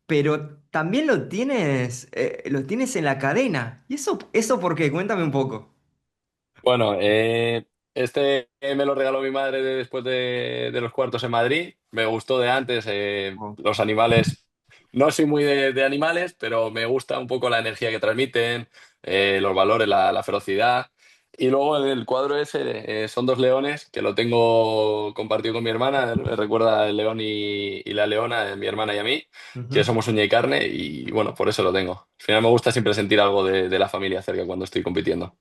pero también lo tienes en la cadena. ¿Y eso por qué? Cuéntame un poco.
Bueno, este me lo regaló mi madre después de los cuartos en Madrid. Me gustó de antes.
Oh.
Los animales, no soy muy de animales, pero me gusta un poco la energía que transmiten, los valores, la ferocidad. Y luego en el cuadro ese son dos leones que lo tengo compartido con mi hermana. Me recuerda el león y la leona, mi hermana y a mí, que
Ujú.
somos uña y carne. Y bueno, por eso lo tengo. Al final me gusta siempre sentir algo de la familia cerca cuando estoy compitiendo.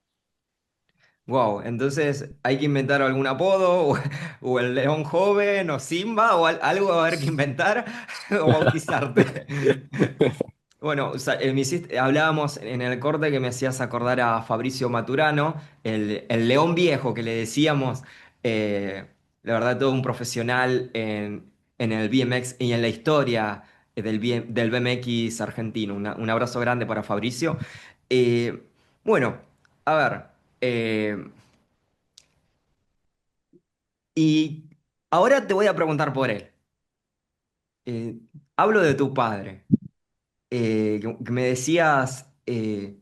Wow, entonces hay que inventar algún apodo, o el león joven, o Simba, o algo va a haber que inventar, o bautizarte. Bueno, o sea, hablábamos en el corte que me hacías acordar a Fabricio Maturano, el león viejo que le decíamos, eh, la verdad, todo un profesional en el BMX y en la historia del BMX argentino. Un abrazo grande para Fabricio. Eh, bueno, a ver. eh, y ahora te voy a preguntar por él. Eh, Hablo de tu padre, que me decías de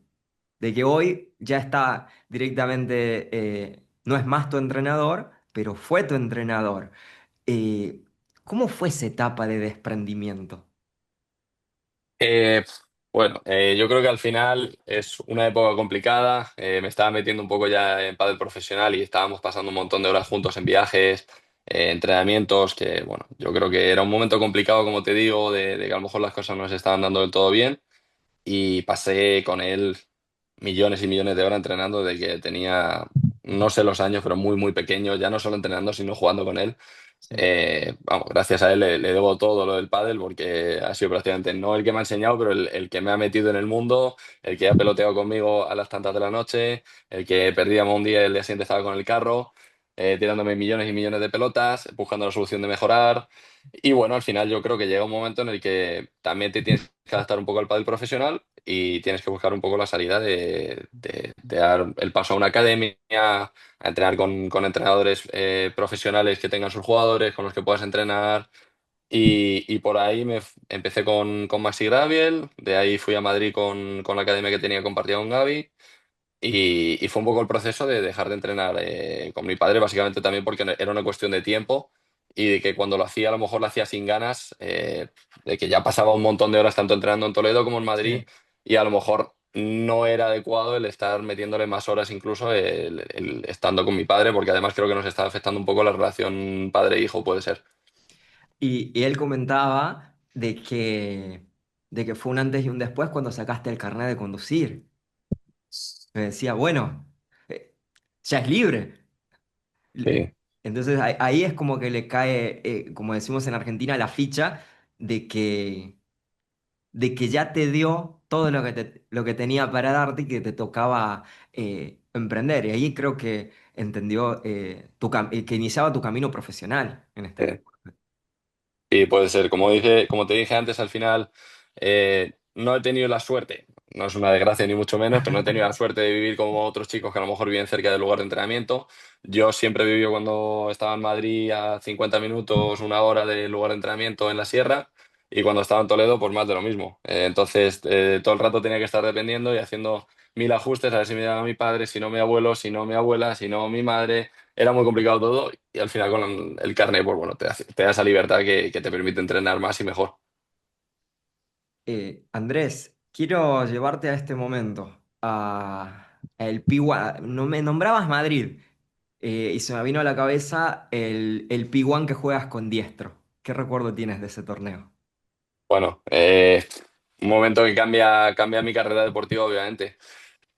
que hoy ya está directamente, no es más tu entrenador, pero fue tu entrenador. Eh, ¿Cómo fue esa etapa de desprendimiento?
Eh, yo creo que al final es una época complicada. Me estaba metiendo un poco ya en pádel profesional y estábamos pasando un montón de horas juntos en viajes, entrenamientos, que bueno, yo creo que era un momento complicado, como te digo, de que a lo mejor las cosas no se estaban dando del todo bien y pasé con él millones y millones de horas entrenando desde que tenía, no sé los años, pero muy, muy pequeño, ya no solo entrenando, sino jugando con él.
Sí.
Vamos, gracias a él le debo todo lo del pádel porque ha sido prácticamente no el que me ha enseñado, pero el que me ha metido en el mundo, el que ha peloteado conmigo a las tantas de la noche, el que perdíamos un día y el día siguiente estaba con el carro, tirándome millones y millones de pelotas, buscando la solución de mejorar. Y bueno, al final yo creo que llega un momento en el que también te tienes que adaptar un poco al pádel profesional y tienes que buscar un poco la salida de dar el paso a una academia, a entrenar con entrenadores profesionales que tengan sus jugadores, con los que puedas entrenar. Y por ahí empecé con Maxi Graviel, de ahí fui a Madrid con la academia que tenía compartida con Gaby. Y fue un poco el proceso de dejar de entrenar con mi padre, básicamente también porque era una cuestión de tiempo y de que cuando lo hacía, a lo mejor lo hacía sin ganas, de que ya pasaba un montón de horas tanto entrenando en Toledo como en Madrid
Sí.
y a lo mejor no era adecuado el estar metiéndole más horas incluso el estando con mi padre, porque además creo que nos está afectando un poco la relación padre-hijo, puede ser.
Y él comentaba de que fue un antes y un después cuando sacaste el carnet de conducir. Me decía, bueno, eh, ya es libre.
Sí.
Entonces ahí es como que le cae, como decimos en Argentina, la ficha de que ya te dio todo lo que tenía para darte y que te tocaba emprender. Y ahí creo que entendió que iniciaba tu camino profesional en este
Sí.
deporte.
Sí, puede ser. Como te dije antes, al final no he tenido la suerte, no es una desgracia ni mucho menos, pero no he tenido la suerte de vivir como otros chicos que a lo mejor viven cerca del lugar de entrenamiento. Yo siempre viví cuando estaba en Madrid a 50 minutos, una hora del lugar de entrenamiento en la sierra, y cuando estaba en Toledo, pues más de lo mismo. Entonces, todo el rato tenía que estar dependiendo y haciendo mil ajustes, a ver si me llama mi padre, si no mi abuelo, si no mi abuela, si no mi madre. Era muy complicado todo y al final con el carnet, pues bueno, te da esa libertad que te permite entrenar más y mejor.
Andrés, quiero llevarte a este momento, a el P1. No me nombrabas Madrid, y se me vino a la cabeza el P1 que juegas con diestro. ¿Qué recuerdo tienes de ese torneo?
Bueno, un momento que cambia mi carrera deportiva, obviamente.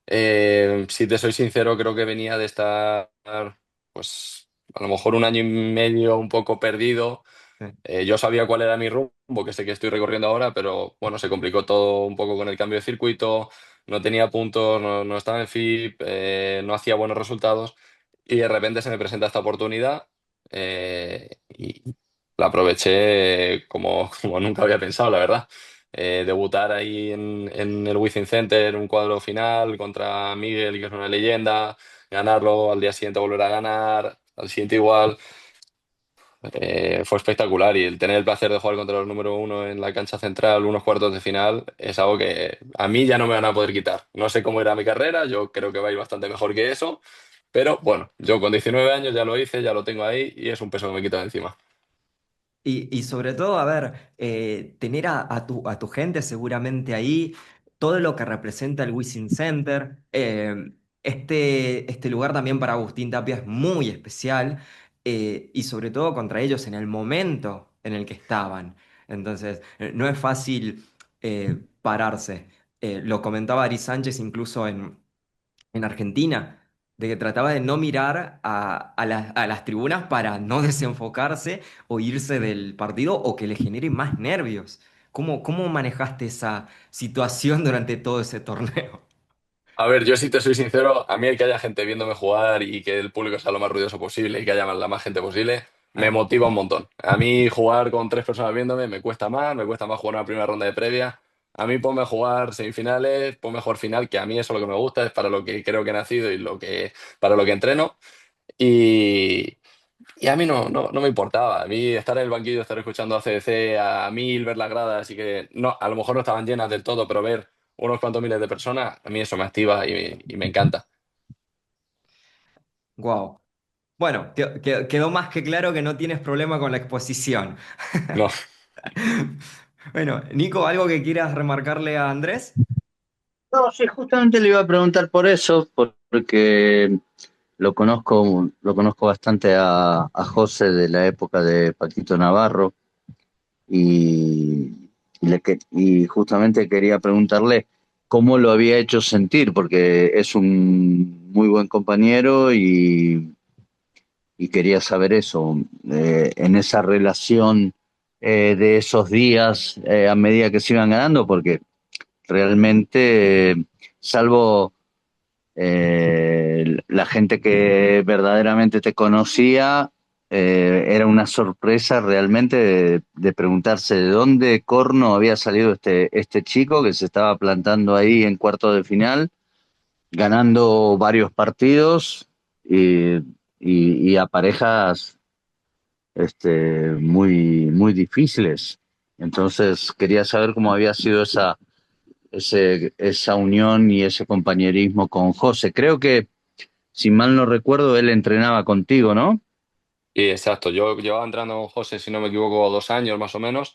Si te soy sincero, creo que venía de estar, pues, a lo mejor un año y medio un poco perdido.
Sí.
Yo sabía cuál era mi rumbo, que sé que estoy recorriendo ahora, pero bueno, se complicó todo un poco con el cambio de circuito, no tenía puntos, no estaba en FIP, no hacía buenos resultados y de repente se me presenta esta oportunidad y la aproveché como nunca había pensado, la verdad. Debutar ahí en el Wizzing Center, un cuadro final contra Miguel, que es una leyenda, ganarlo, al día siguiente volver a ganar, al siguiente igual. Fue espectacular y el tener el placer de jugar contra los número uno en la cancha central, unos cuartos de final, es algo que a mí ya no me van a poder quitar. No sé cómo irá mi carrera, yo creo que va a ir bastante mejor que eso, pero bueno, yo con 19 años ya lo hice, ya lo tengo ahí y es un peso que me quito de encima.
Y sobre todo, a ver, tener a tu gente seguramente ahí, todo lo que representa el Wizzing Center. Este lugar también para Agustín Tapia es muy especial, y sobre todo contra ellos en el momento en el que estaban. Entonces, no es fácil pararse. Lo comentaba Ari Sánchez incluso en Argentina, de que trataba de no mirar a las tribunas para no desenfocarse o irse del partido o que le genere más nervios. ¿Cómo manejaste esa situación durante todo ese torneo?
A ver, yo si te soy sincero, a mí el que haya gente viéndome jugar y que el público sea lo más ruidoso posible y que haya la más gente posible, me
Ah,
motiva un montón. A mí jugar con tres personas viéndome me cuesta más jugar una primera ronda de previa. A mí ponme a jugar semifinales, ponme a jugar final, que a mí eso es lo que me gusta, es para lo que creo que he nacido y para lo que entreno. Y, y a mí no me importaba. A mí estar en el banquillo, estar escuchando a CDC a mil, ver las gradas, así que no, a lo mejor no estaban llenas del todo, pero ver unos cuantos miles de personas, a mí eso me activa y me encanta.
wow. Bueno, quedó más que claro que no tienes problema con la exposición.
No.
Bueno, Nico, ¿algo que quieras remarcarle a Andrés?
No, sí, justamente le iba a preguntar por eso, porque lo conozco bastante a José de la época de Paquito Navarro y justamente quería preguntarle cómo lo había hecho sentir, porque es un muy buen compañero y quería saber eso, en esa relación de esos días a medida que se iban ganando, porque realmente, salvo la gente que verdaderamente te conocía, era una sorpresa realmente de preguntarse de dónde corno había salido este chico que se estaba plantando ahí en cuarto de final, ganando varios partidos y a parejas muy difíciles. Entonces quería saber cómo había sido esa unión y ese compañerismo con José. Creo que, si mal no recuerdo, él entrenaba contigo, ¿no?
Y exacto, yo llevaba entrando con José, si no me equivoco, 2 años más o menos,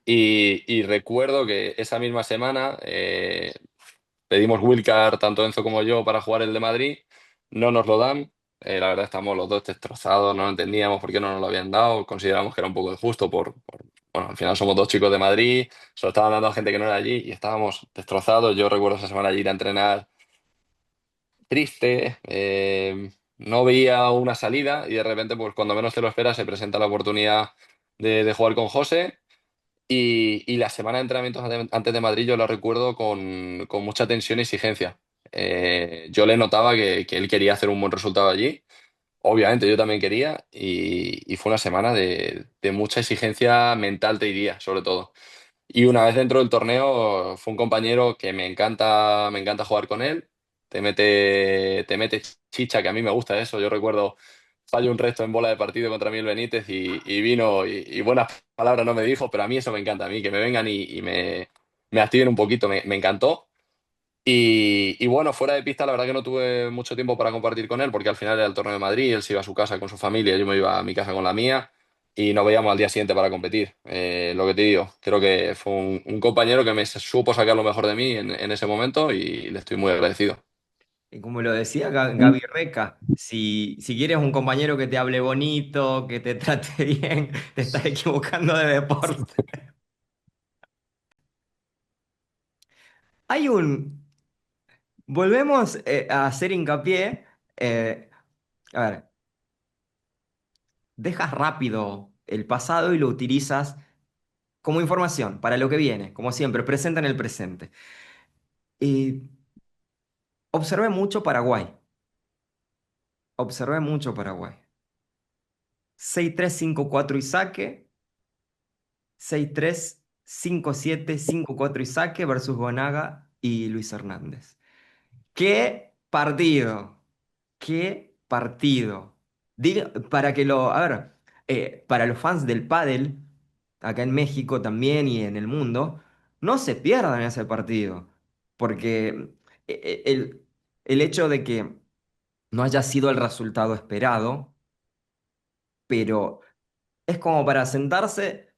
y recuerdo que esa misma semana pedimos Wildcard, tanto Enzo como yo, para jugar el de Madrid, no nos lo dan. La verdad estamos los dos destrozados, no entendíamos por qué no nos lo habían dado, consideramos que era un poco injusto bueno, al final somos dos chicos de Madrid, se lo estaban dando a gente que no era allí y estábamos destrozados. Yo recuerdo esa semana ir a entrenar triste, no veía una salida y de repente, pues cuando menos te lo esperas, se presenta la oportunidad de jugar con José. Y la semana de entrenamientos antes de Madrid yo la recuerdo con mucha tensión y exigencia. Yo le notaba que él quería hacer un buen resultado allí. Obviamente yo también quería y fue una semana de mucha exigencia mental, te diría, sobre todo. Y una vez dentro del torneo fue un compañero que me encanta jugar con él. Te mete chicha, que a mí me gusta eso. Yo recuerdo fallo un resto en bola de partido contra Miguel Benítez y vino y buenas palabras no me dijo, pero a mí eso me encanta, a mí que me vengan y me activen un poquito, me encantó. Y bueno, fuera de pista, la verdad que no tuve mucho tiempo para compartir con él, porque al final era el torneo de Madrid, él se iba a su casa con su familia, yo me iba a mi casa con la mía, y nos veíamos al día siguiente para competir. Lo que te digo, creo que fue un compañero que me supo sacar lo mejor de mí en ese momento y le estoy muy agradecido.
Y como lo decía Gaby Reca, si quieres un compañero que te hable bonito, que te trate bien, te estás equivocando de deporte. Hay un... Volvemos a hacer hincapié. A ver, dejas rápido el pasado y lo utilizas como información para lo que viene, como siempre, presente en el presente. Y observé mucho Paraguay. Observé mucho Paraguay. 6-3-5-4 y saque. 6-3. 5-7, 5-4 y saque versus Gonaga y Luis Hernández. ¡Qué partido! ¡Qué partido! Para que lo, a ver, para los fans del pádel, acá en México también y en el mundo, no se pierdan ese partido, porque el hecho de que no haya sido el resultado esperado, pero es como para sentarse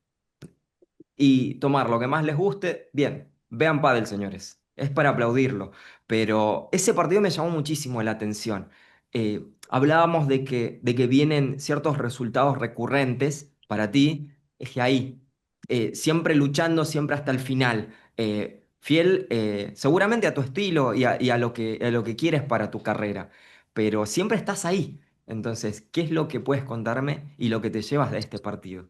y tomar lo que más les guste. Bien, vean pádel, señores. Es para aplaudirlo. Pero ese partido me llamó muchísimo la atención. Hablábamos de que vienen ciertos resultados recurrentes para ti. Es que ahí, siempre luchando, siempre hasta el final. Fiel, seguramente a tu estilo y a lo que quieres para tu carrera. Pero siempre estás ahí. Entonces, ¿qué es lo que puedes contarme y lo que te llevas de este partido?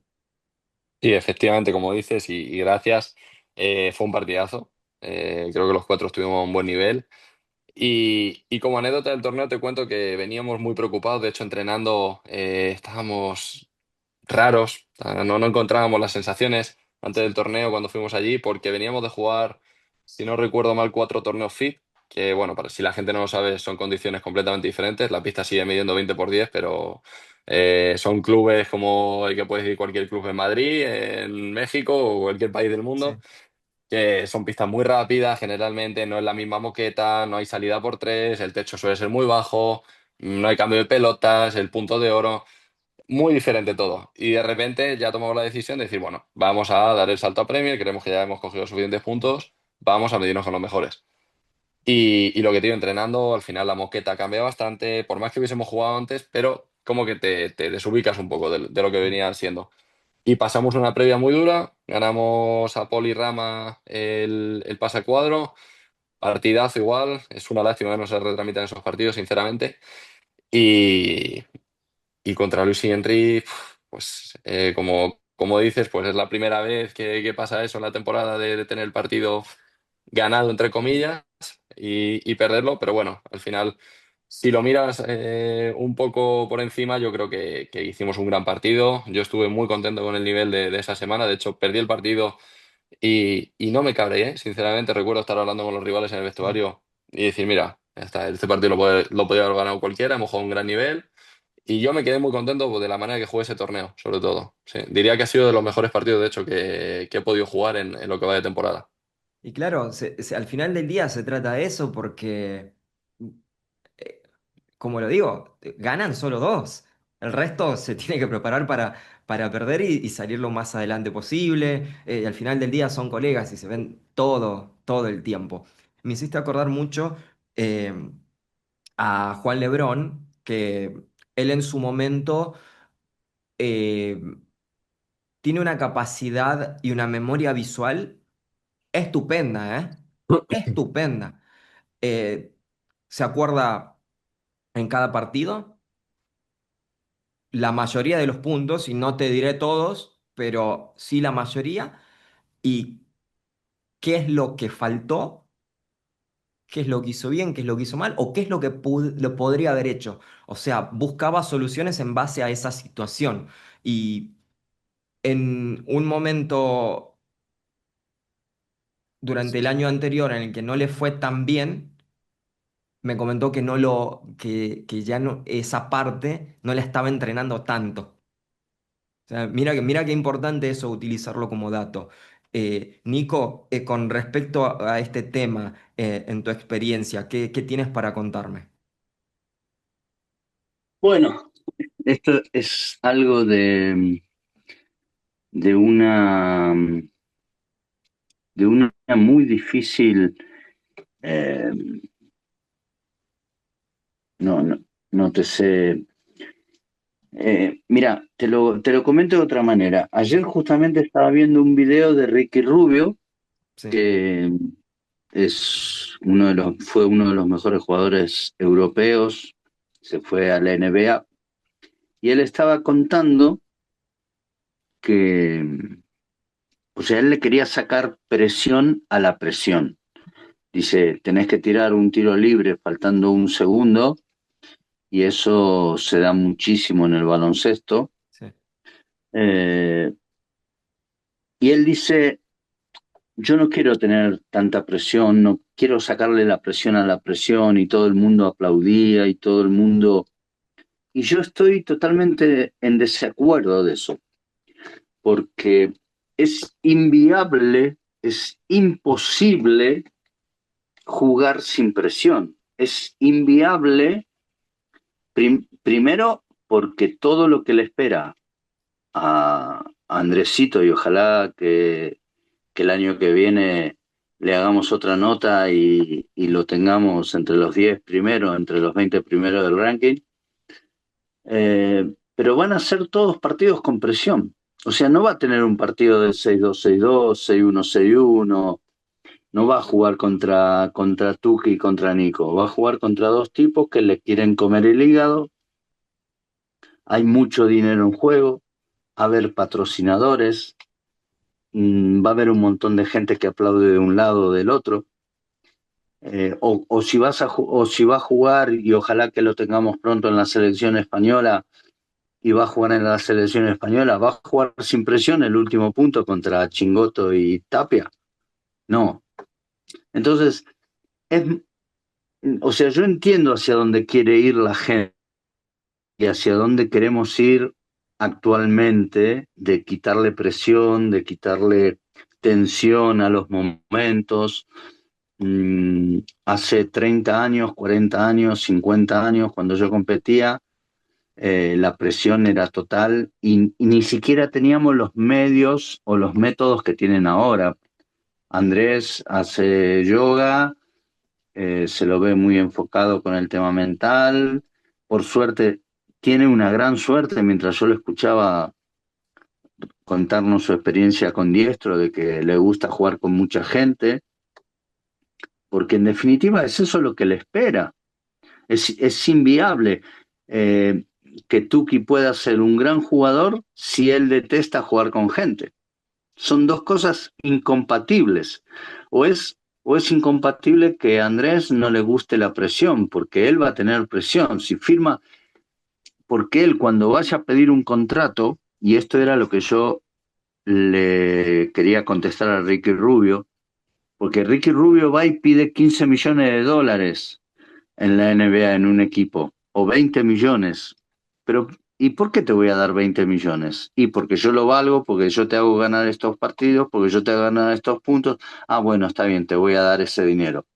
Sí, efectivamente, como dices, y gracias. Fue un partidazo. Creo que los cuatro estuvimos a un buen nivel. Y como anécdota del torneo te cuento que veníamos muy preocupados. De hecho, entrenando estábamos raros. No encontrábamos las sensaciones antes del torneo cuando fuimos allí porque veníamos de jugar, si no recuerdo mal, cuatro torneos FIT, que bueno, para si la gente no lo sabe, son condiciones completamente diferentes. La pista sigue midiendo 20 por 10, pero son clubes como el que puedes ir cualquier club en Madrid, en México o cualquier país del mundo,
Sí.
que son pistas muy rápidas, generalmente no es la misma moqueta, no hay salida por tres, el techo suele ser muy bajo, no hay cambio de pelotas, el punto de oro. Muy diferente todo. Y de repente ya tomamos la decisión de decir, bueno, vamos a dar el salto a Premier, creemos que ya hemos cogido suficientes puntos, vamos a medirnos con los mejores. Y lo que te digo, entrenando, al final la moqueta cambia bastante, por más que hubiésemos jugado antes, pero como que te desubicas un poco de lo que venían siendo. Y pasamos una previa muy dura, ganamos a Poli Rama el pase a cuadro, partidazo igual, es una lástima que no se retramitan esos partidos, sinceramente. Y, y contra Luis y Henry, pues como dices, pues es la primera vez que pasa eso en la temporada de tener el partido ganado, entre comillas, y perderlo. Pero bueno, al final, si lo miras un poco por encima, yo creo que hicimos un gran partido. Yo estuve muy contento con el nivel de esa semana. De hecho, perdí el partido y no me cabreé, ¿eh? Sinceramente, recuerdo estar hablando con los rivales en el
Sí.
vestuario y decir, mira, ya está, este partido lo podía haber ganado cualquiera, hemos jugado a un gran nivel. Y yo me quedé muy contento pues, de la manera que jugué ese torneo, sobre todo. Sí. Diría que ha sido de los mejores partidos, de hecho, que he podido jugar en lo que va de temporada.
Y claro, al final del día se trata de eso porque, eh, como lo digo, ganan solo dos. El resto se tiene que preparar para perder y salir lo más adelante posible. Y al final del día son colegas y se ven todo el tiempo. Me hiciste acordar mucho eh, a Juan Lebrón, que él en su momento eh, tiene una capacidad y una memoria visual estupenda, ¿eh? Estupenda. eh, Se acuerda en cada partido la mayoría de los puntos, y no te diré todos, pero sí la mayoría, y qué es lo que faltó, qué es lo que hizo bien, qué es lo que hizo mal, o qué es lo que lo podría haber hecho. O sea, buscaba soluciones en base a esa situación. Y en un momento durante el año anterior en el que no le fue tan bien, me comentó que ya no, esa parte no la estaba entrenando tanto. O sea, mira qué importante eso, utilizarlo como dato. Nico, con respecto a este tema, en tu experiencia, ¿qué tienes para contarme?
Bueno, esto es algo de una, de una muy difícil, eh, no te sé. Mira, te lo comento de otra manera. Ayer justamente estaba viendo un video de Ricky Rubio,
Sí,
que fue uno de los mejores jugadores europeos, se fue a la NBA, y él estaba contando que, o sea, él le quería sacar presión a la presión. Dice, tenés que tirar un tiro libre faltando un segundo, y eso se da muchísimo en el baloncesto.
sí,
Eh, y él dice. yo no quiero tener tanta presión, no quiero sacarle la presión a la presión y todo el mundo aplaudía y todo el mundo... Y yo estoy totalmente en desacuerdo de eso, porque es inviable, es imposible jugar sin presión. Es inviable, primero, porque todo lo que le espera a Andresito, y ojalá que el año que viene le hagamos otra nota y lo tengamos entre los 10 primeros, entre los 20 primeros del ranking. Pero van a ser todos partidos con presión. O sea, no va a tener un partido de 6-2, 6-2, 6-1, 6-1. No va a jugar contra Tuki y contra Nico. Va a jugar contra dos tipos que le quieren comer el hígado. Hay mucho dinero en juego. Va a haber patrocinadores. Va a haber un montón de gente que aplaude de un lado o del otro. O si o si va a jugar, y ojalá que lo tengamos pronto en la selección española, y va a jugar en la selección española, va a jugar sin presión el último punto contra Chingoto y Tapia. No. Entonces, es, o sea, yo entiendo hacia dónde quiere ir la gente y hacia dónde queremos ir actualmente, de quitarle presión, de quitarle tensión a los momentos. Hace 30 años, 40 años, 50 años, cuando yo competía, la presión era total y ni siquiera teníamos los medios o los métodos que tienen ahora. Andrés hace yoga, se lo ve muy enfocado con el tema mental. Por suerte, tiene una gran suerte mientras yo lo escuchaba contarnos su experiencia con Diestro, de que le gusta jugar con mucha gente, porque en definitiva es eso lo que le espera. Es inviable eh, que Tuki pueda ser un gran jugador si él detesta jugar con gente. Son dos cosas incompatibles. O es incompatible que a Andrés no le guste la presión, porque él va a tener presión. Si firma, porque él cuando vaya a pedir un contrato, y esto era lo que yo le quería contestar a Ricky Rubio, porque Ricky Rubio va y pide 15 millones de dólares en la NBA en un equipo, o 20 millones. Pero, ¿y por qué te voy a dar 20 millones? Y porque yo lo valgo, porque yo te hago ganar estos partidos, porque yo te hago ganar estos puntos. Ah, bueno, está bien, te voy a dar ese dinero.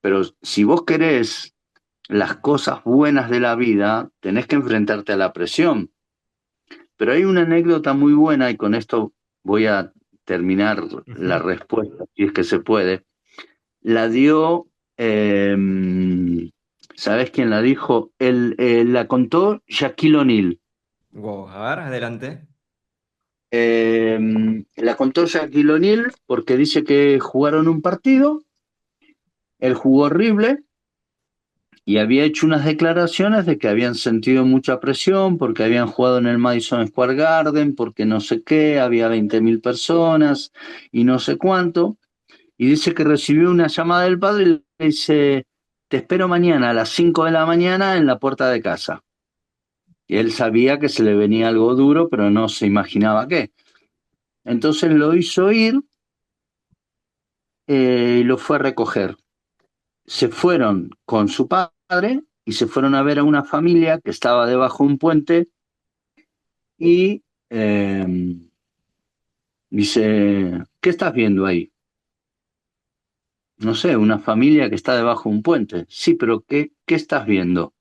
Pero si vos querés las cosas buenas de la vida, tenés que enfrentarte a la presión. Pero hay una anécdota muy buena, y con esto voy a terminar la
Ujú.
respuesta, si es que se puede. La dio, ¿sabes quién la dijo? La contó Shaquille O'Neal.
Wow, a ver, adelante.
Eh, la contó Shaquille O'Neal porque dice que jugaron un partido, él jugó horrible y había hecho unas declaraciones de que habían sentido mucha presión porque habían jugado en el Madison Square Garden, porque no sé qué, había 20.000 personas y no sé cuánto. Y dice que recibió una llamada del padre y le dice, te espero mañana a las 5 de la mañana en la puerta de casa. Y él sabía que se le venía algo duro, pero no se imaginaba qué. Entonces lo hizo ir y lo fue a recoger. Se fueron con su padre y se fueron a ver a una familia que estaba debajo de un puente y dice, ¿qué estás viendo ahí? No sé, una familia que está debajo de un puente. Sí, pero ¿qué estás viendo?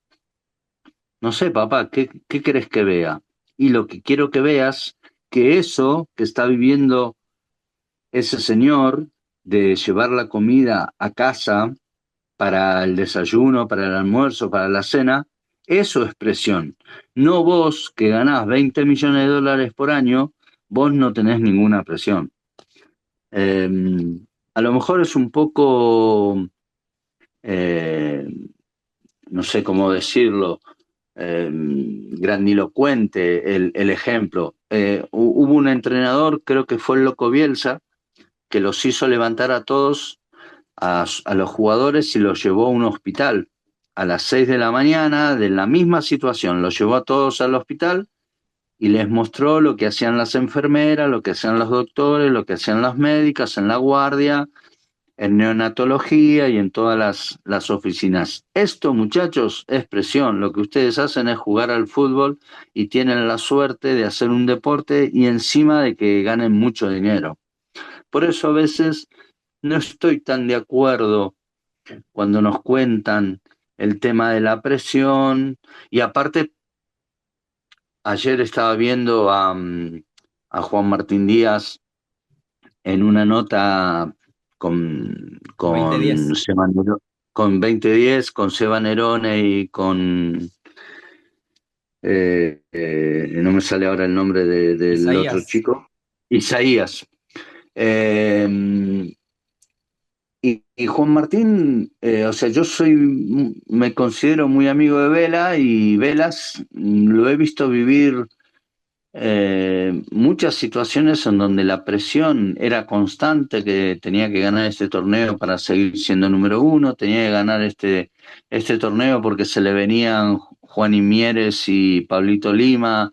No sé, papá, ¿qué querés que vea? Y lo que quiero que veas, que eso que está viviendo ese señor, de llevar la comida a casa para el desayuno, para el almuerzo, para la cena, eso es presión. No vos, que ganás 20 millones de dólares por año, vos no tenés ninguna presión. Eh, a lo mejor es un poco, eh, no sé cómo decirlo, grandilocuente el ejemplo. Hubo un entrenador, creo que fue el Loco Bielsa, que los hizo levantar a todos, a los jugadores, y los llevó a un hospital a las 6 de la mañana, de la misma situación, los llevó a todos al hospital y les mostró lo que hacían las enfermeras, lo que hacían los doctores, lo que hacían las médicas en la guardia, en neonatología y en todas las oficinas. Esto, muchachos, es presión. Lo que ustedes hacen es jugar al fútbol y tienen la suerte de hacer un deporte y encima de que ganen mucho dinero. Por eso a veces no estoy tan de acuerdo cuando nos cuentan el tema de la presión. Y aparte, ayer estaba viendo a Juan Martín Díaz en una nota
El
con
2010.
Seba con 2010, con Seba Nerone y con, no me sale ahora el nombre del otro
Isaías.
chico, Isaías. Eh, y Juan Martín, o sea, me considero muy amigo de Vela y Velas lo he visto vivir muchas situaciones en donde la presión era constante, que tenía que ganar este torneo para seguir siendo número uno, tenía que ganar este torneo porque se le venían Juan Imieres y Pablito Lima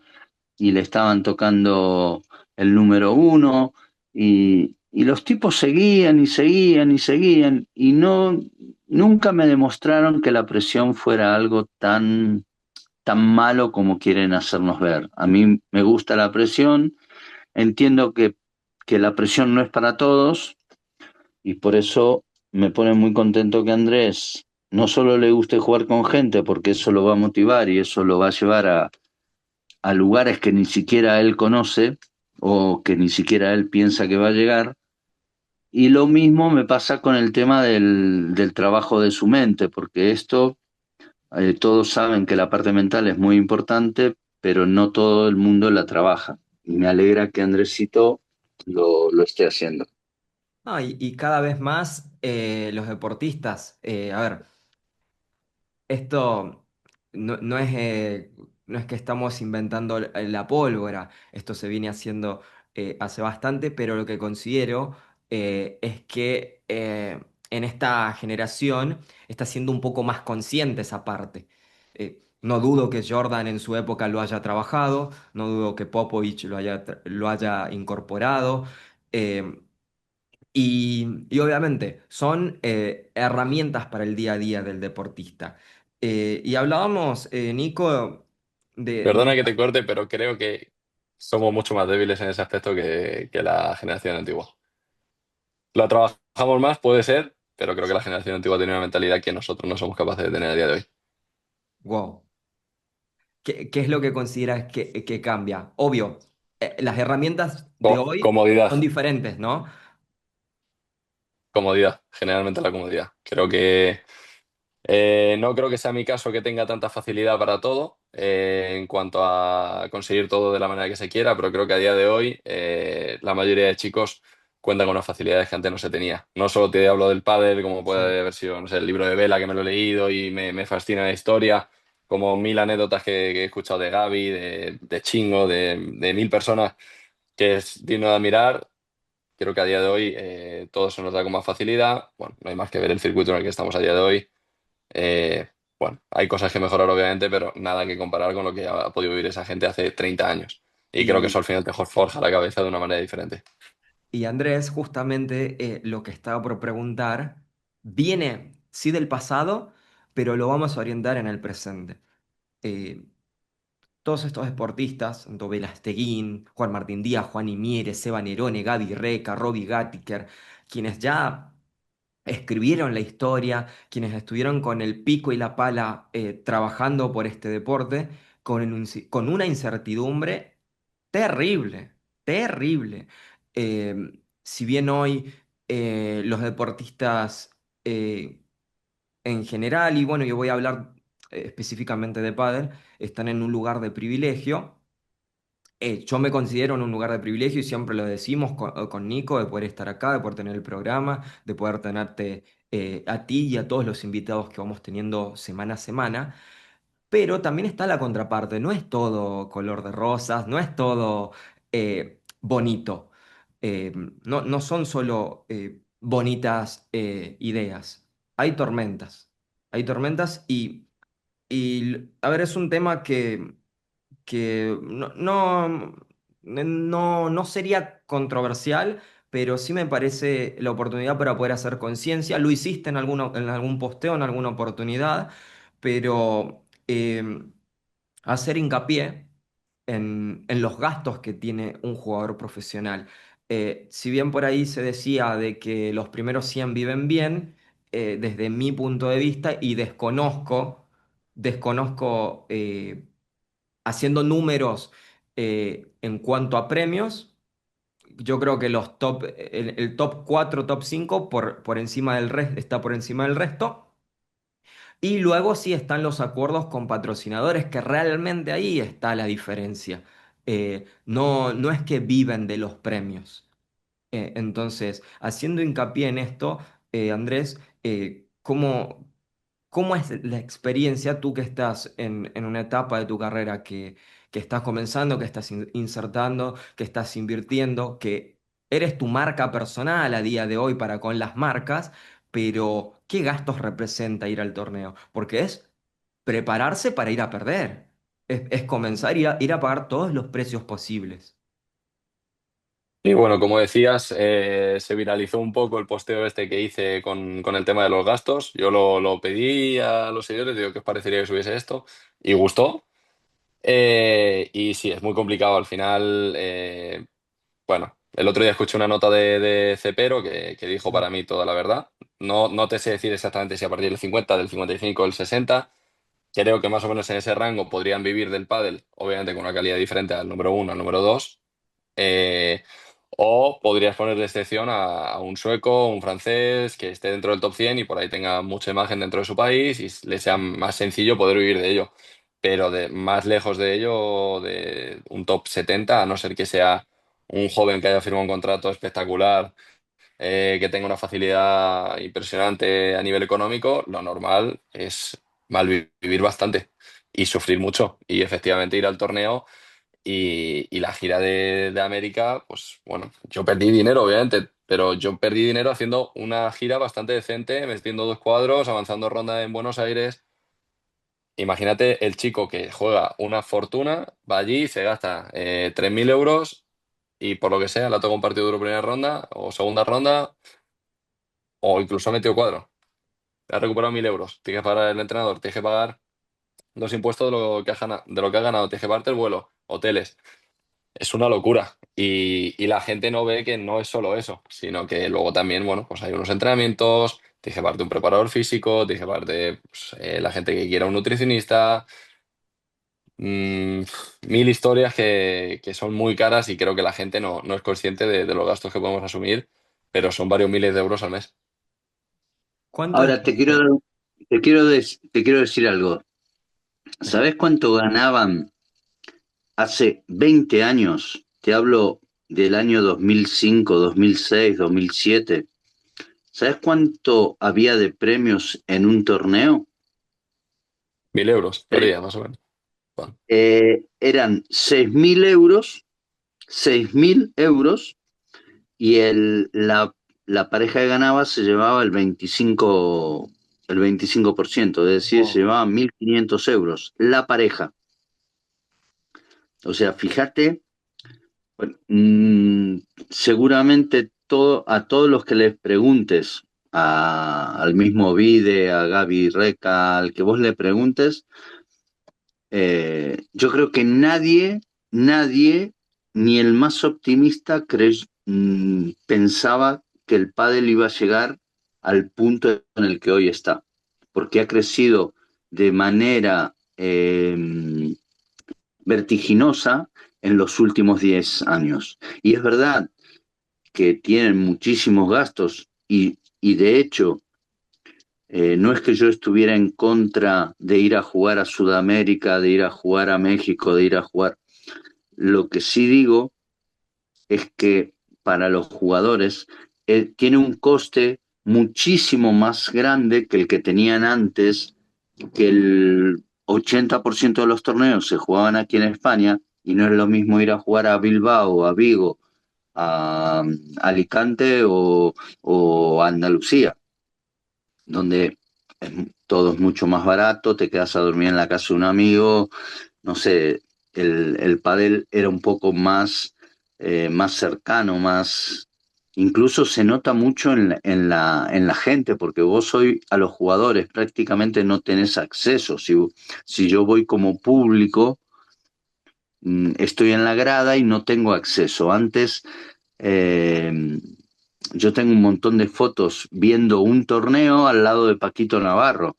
y le estaban tocando el número uno y los tipos seguían y seguían y seguían y no, nunca me demostraron que la presión fuera algo tan malo como quieren hacernos ver. A mí me gusta la presión, entiendo que la presión no es para todos y por eso me pone muy contento que Andrés no solo le guste jugar con gente, porque eso lo va a motivar y eso lo va a llevar a lugares que ni siquiera él conoce o que ni siquiera él piensa que va a llegar. Y lo mismo me pasa con el tema del trabajo de su mente, porque esto todos saben que la parte mental es muy importante, pero no todo el mundo la trabaja. Y me alegra que Andresito lo esté haciendo.
No, y cada vez más los deportistas, a ver, esto no es que estamos inventando la pólvora, esto se viene haciendo hace bastante, pero lo que considero es que en esta generación está siendo un poco más consciente esa parte. No dudo que Jordan en su época lo haya trabajado, no dudo que Popovich lo haya incorporado. eh, y obviamente son herramientas para el día a día del deportista. Y hablábamos, Nico,
Perdona que te corte, pero creo que somos mucho más débiles en ese aspecto que la generación antigua. Lo trabajamos más, puede ser, pero creo que la generación antigua tiene una mentalidad que nosotros no somos capaces de tener a día de hoy.
wow, ¿qué es lo que consideras que cambia? Obvio, las herramientas de hoy
Comodidad,
son diferentes, ¿no?
comodidad, generalmente la comodidad. Creo que no creo que sea mi caso que tenga tanta facilidad para todo en cuanto a conseguir todo de la manera que se quiera, pero creo que a día de hoy la mayoría de chicos cuentan con unas facilidades que antes no se tenía. No solo te hablo del pádel, como
Sí.
puede haber sido, no sé, el libro de Vela, que me lo he leído y me fascina la historia, como mil anécdotas que he escuchado de Gaby, de Chingo, de mil personas, que es digno de admirar. Creo que a día de hoy todo se nos da con más facilidad. Bueno, no hay más que ver el circuito en el que estamos a día de hoy. eh, bueno, hay cosas que mejorar obviamente, pero nada que comparar con lo que ha podido vivir esa gente hace 30 años. Y creo que eso
Y,
al final te forja la cabeza de una manera diferente.
y Andrés, justamente lo que estaba por preguntar, viene, sí, del pasado, pero lo vamos a orientar en el presente. Eh, Todos estos deportistas, tanto Velasteguín, Juan Martín Díaz, Juan Imieres, Seba Nerone, Gaby Reca, Robbie Gattiker, quienes ya escribieron la historia, quienes estuvieron con el pico y la pala trabajando por este deporte, con una incertidumbre terrible, terrible. Eh, si bien hoy los deportistas eh, en general, y bueno, yo voy a hablar específicamente de pádel, están en un lugar de privilegio. Yo me considero en un lugar de privilegio y siempre lo decimos con Nico, de poder estar acá, de poder tener el programa, de poder tenerte a ti y a todos los invitados que vamos teniendo semana a semana. Pero también está la contraparte, no es todo color de rosas, no es todo bonito. No son solo bonitas ideas, hay tormentas y a ver, es un tema que no sería controversial, pero sí me parece la oportunidad para poder hacer conciencia. Lo hiciste en algún posteo, en alguna oportunidad, pero hacer hincapié en los gastos que tiene un jugador profesional. Si bien por ahí se decía de que los primeros 100 viven bien, desde mi punto de vista, y desconozco haciendo números en cuanto a premios, yo creo que el top 4 top 5 por encima del resto, está por encima del resto. Y luego sí están los acuerdos con patrocinadores, que realmente ahí está la diferencia. No es que viven de los premios. Entonces, haciendo hincapié en esto, Andrés, ¿cómo es la experiencia tú que estás en una etapa de tu carrera que estás comenzando, que estás insertando, que estás invirtiendo, que eres tu marca personal a día de hoy para con las marcas, pero ¿qué gastos representa ir al torneo? Porque es prepararse para ir a perder, es comenzar ir a pagar todos los precios posibles.
Y bueno, como decías, se viralizó un poco el posteo este que hice con el tema de los gastos. Yo lo pedí a los seguidores, digo, ¿qué os parecería que subiese esto? Y gustó. Y sí, es muy complicado. Al final, bueno, el otro día escuché una nota de Cepero que dijo
Sí.
para mí toda la verdad. No te sé decir exactamente si a partir del 50, del 55 del 60. Creo que más o menos en ese rango podrían vivir del pádel, obviamente con una calidad diferente al número uno, al número dos. Eh, o podrías ponerle excepción a un sueco, un francés que esté dentro del top 100 y por ahí tenga mucha imagen dentro de su país y le sea más sencillo poder vivir de ello. Pero de más lejos de ello, de un top 70, a no ser que sea un joven que haya firmado un contrato espectacular, que tenga una facilidad impresionante a nivel económico, lo normal es vivir bastante y sufrir mucho. Y efectivamente ir al torneo y la gira de América, pues bueno, yo perdí dinero, obviamente, pero yo perdí dinero haciendo una gira bastante decente, metiendo dos cuadros, avanzando ronda en Buenos Aires. Imagínate el chico que juega una fortuna, va allí, se gasta 3.000 euros y por lo que sea, le ha tocado un partido duro primera ronda o segunda ronda o incluso ha metido cuadro. Ha recuperado 1.000 euros. Tienes que pagar el entrenador, tienes que pagar los impuestos de lo que ha ganado, tienes que pagarte el vuelo, hoteles. Es una locura. Y la gente no ve que no es solo eso, sino que luego también, bueno, pues hay unos entrenamientos, tienes que pagarte un preparador físico, tienes que pagarte pues, la gente que quiera un nutricionista, mm, mil historias que son muy caras y creo que la gente no es consciente de los gastos que podemos asumir, pero son varios miles de euros al mes.
¿Cuánto es?
Ahora te quiero decir algo. ¿Sabés cuánto ganaban hace 20 años? Te hablo del año 2005, 2006, 2007. ¿Sabés cuánto había de premios en un torneo?
1.000 euros por
Tre-
día, más o menos. Bueno,
Eran 6.000 euros, 6.000 euros, y la pareja que ganaba se llevaba el 25%, es decir, se
Wow.
llevaba 1.500 euros, la pareja. O sea, fíjate, bueno, seguramente a todos los que les preguntes, al mismo Vide, a Gaby Reca, al que vos le preguntes, yo creo que nadie, ni el más optimista, pensaba que el pádel iba a llegar al punto en el que hoy está, porque ha crecido de manera vertiginosa en los últimos 10 años. Y es verdad que tienen muchísimos gastos y de hecho no es que yo estuviera en contra de ir a jugar a Sudamérica, de ir a jugar a México, de ir a jugar. Lo que sí digo es que para los jugadores tiene un coste muchísimo más grande que el que tenían antes, que el 80% de los torneos se jugaban aquí en España y no es lo mismo ir a jugar a Bilbao, a Vigo, a Alicante o a Andalucía, donde todo es mucho más barato, te quedas a dormir en la casa de un amigo, no sé, el pádel era un poco más cercano, más... Incluso se nota mucho en la gente, porque vos hoy a los jugadores prácticamente no tenés acceso. Si yo voy como público, estoy en la grada y no tengo acceso. Antes, eh, yo tengo un montón de fotos viendo un torneo al lado de Paquito Navarro,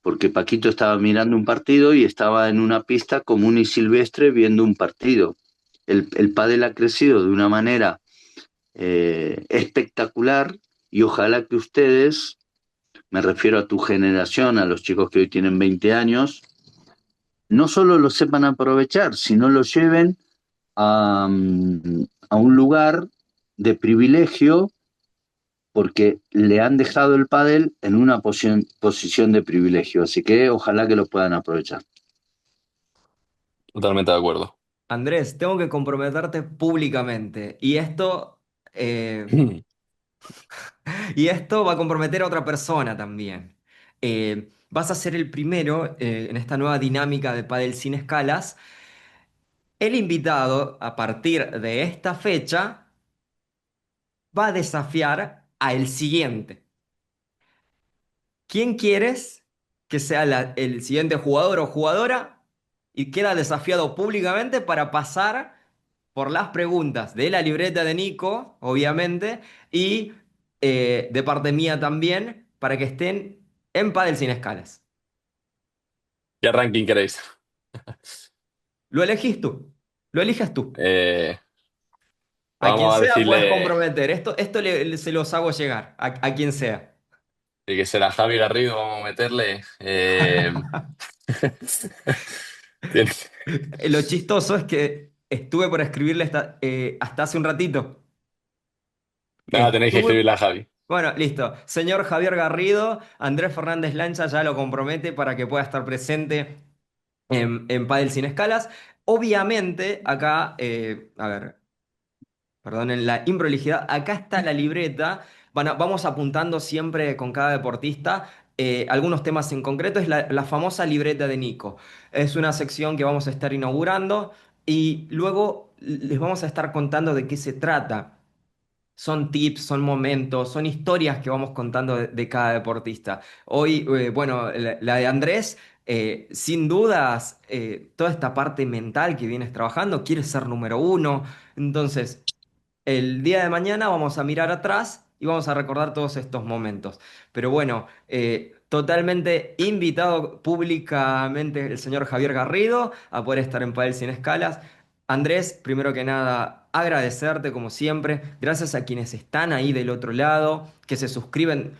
porque Paquito estaba mirando un partido y estaba en una pista común y silvestre viendo un partido. El pádel ha crecido de una manera espectacular y ojalá que ustedes, me refiero a tu generación, a los chicos que hoy tienen 20 años, no solo lo sepan aprovechar, sino lo lleven a un lugar de privilegio porque le han dejado el pádel en una posición de privilegio. Así que ojalá que lo puedan aprovechar.
Totalmente de acuerdo.
Andrés, tengo que comprometerte públicamente. Y esto va a comprometer a otra persona también. Vas a ser el primero en esta nueva dinámica de pádel sin escalas. El invitado, a partir de esta fecha, va a desafiar a el siguiente. ¿Quién quieres que sea el siguiente jugador o jugadora? Y queda desafiado públicamente para pasar por las preguntas de la libreta de Nico, obviamente, y de parte mía también, para que estén en Padel sin escalas.
¿Qué ranking queréis?
Lo elegís tú, lo eliges tú.
Eh,
A quien
Vamos a
sea puedes
decirle
comprometer. Esto se los hago llegar, a quien sea.
que será Javi Garrido, vamos a meterle. Tiene-
Lo chistoso es que estuve por escribirle hasta hace un ratito.
Nada, tenéis que
Estuve.
escribirle a Javi.
Bueno, listo. Señor Javier Garrido, Andrés Fernández Lancha ya lo compromete para que pueda estar presente en Padel Sin Escalas. Obviamente, acá, a ver, perdonen la improlijidad, acá está la libreta. Bueno, vamos apuntando siempre con cada deportista algunos temas en concreto. Es la famosa libreta de Nico. Es una sección que vamos a estar inaugurando y luego les vamos a estar contando de qué se trata. Son tips, son momentos, son historias que vamos contando de cada deportista. Hoy, bueno, la de Andrés, sin dudas, toda esta parte mental que vienes trabajando, quieres ser número uno. Entonces, el día de mañana vamos a mirar atrás y vamos a recordar todos estos momentos. Pero bueno, totalmente invitado públicamente el señor Javier Garrido a poder estar en Padel Sin Escalas. Andrés, primero que nada, agradecerte como siempre. Gracias a quienes están ahí del otro lado, que se suscriben.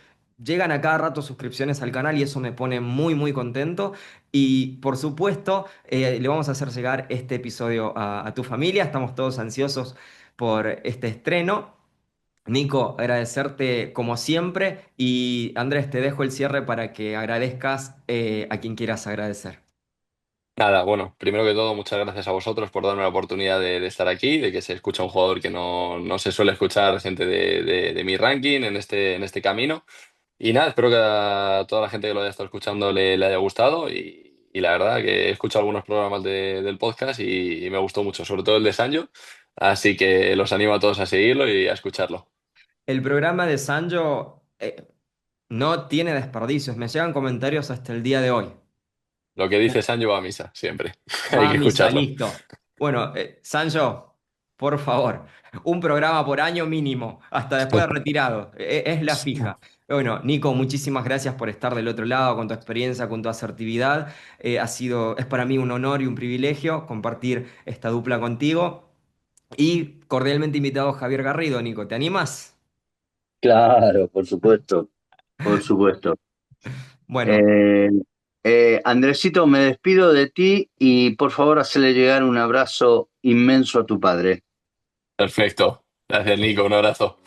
Llegan a cada rato suscripciones al canal y eso me pone muy, muy contento. Y por supuesto, le vamos a hacer llegar este episodio a tu familia. Estamos todos ansiosos por este estreno. Nico, agradecerte como siempre y Andrés, te dejo el cierre para que agradezcas a quien quieras agradecer.
Nada, bueno, primero que todo, muchas gracias a vosotros por darme la oportunidad de estar aquí, de que se escucha un jugador que no se suele escuchar gente de mi ranking en este camino. Y nada, espero que a toda la gente que lo haya estado escuchando le haya gustado y la verdad que he escuchado algunos programas del podcast y me gustó mucho, sobre todo el de Sancho. Así que los animo a todos a seguirlo y a escucharlo.
El programa de Sancho no tiene desperdicios, me llegan comentarios hasta el día de hoy.
Lo que dice Sancho va a misa, siempre. Hay
Va a
que
misa,
escucharlo.
listo. Bueno, Sancho, por favor, un programa por año mínimo, hasta después de retirado. Es la fija. Bueno, Nico, muchísimas gracias por estar del otro lado, con tu experiencia, con tu asertividad. Es para mí un honor y un privilegio compartir esta dupla contigo. Y cordialmente invitado Javier Garrido, Nico, ¿te animas?
Claro, por supuesto, por supuesto.
Bueno,
Eh, Andresito, me despido de ti y por favor, hacele llegar un abrazo inmenso a tu padre.
Perfecto. Gracias, Nico. Un abrazo.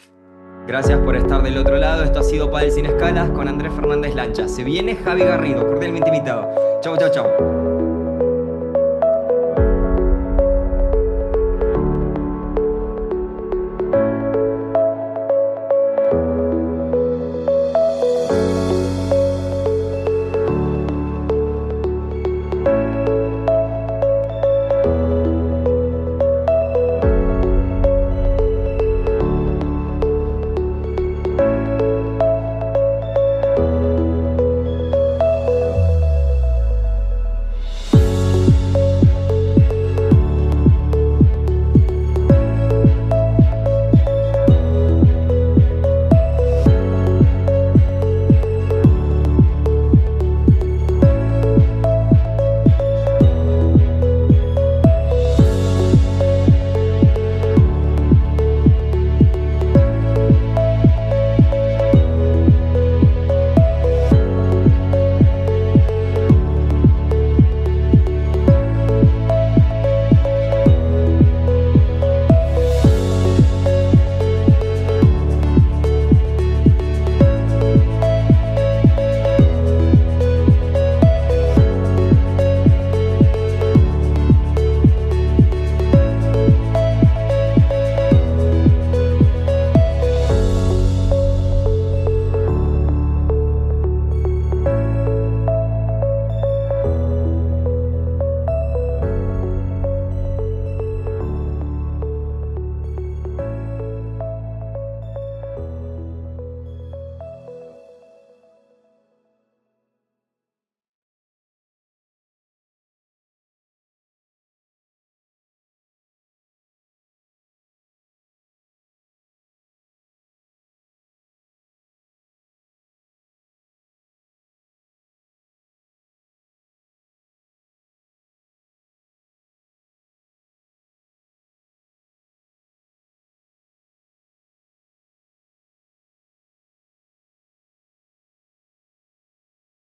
gracias por estar del otro lado. Esto ha sido Padel Sin Escalas con Andrés Fernández Lancha. Se viene Javi Garrido, cordialmente invitado. Chau, chau, chau.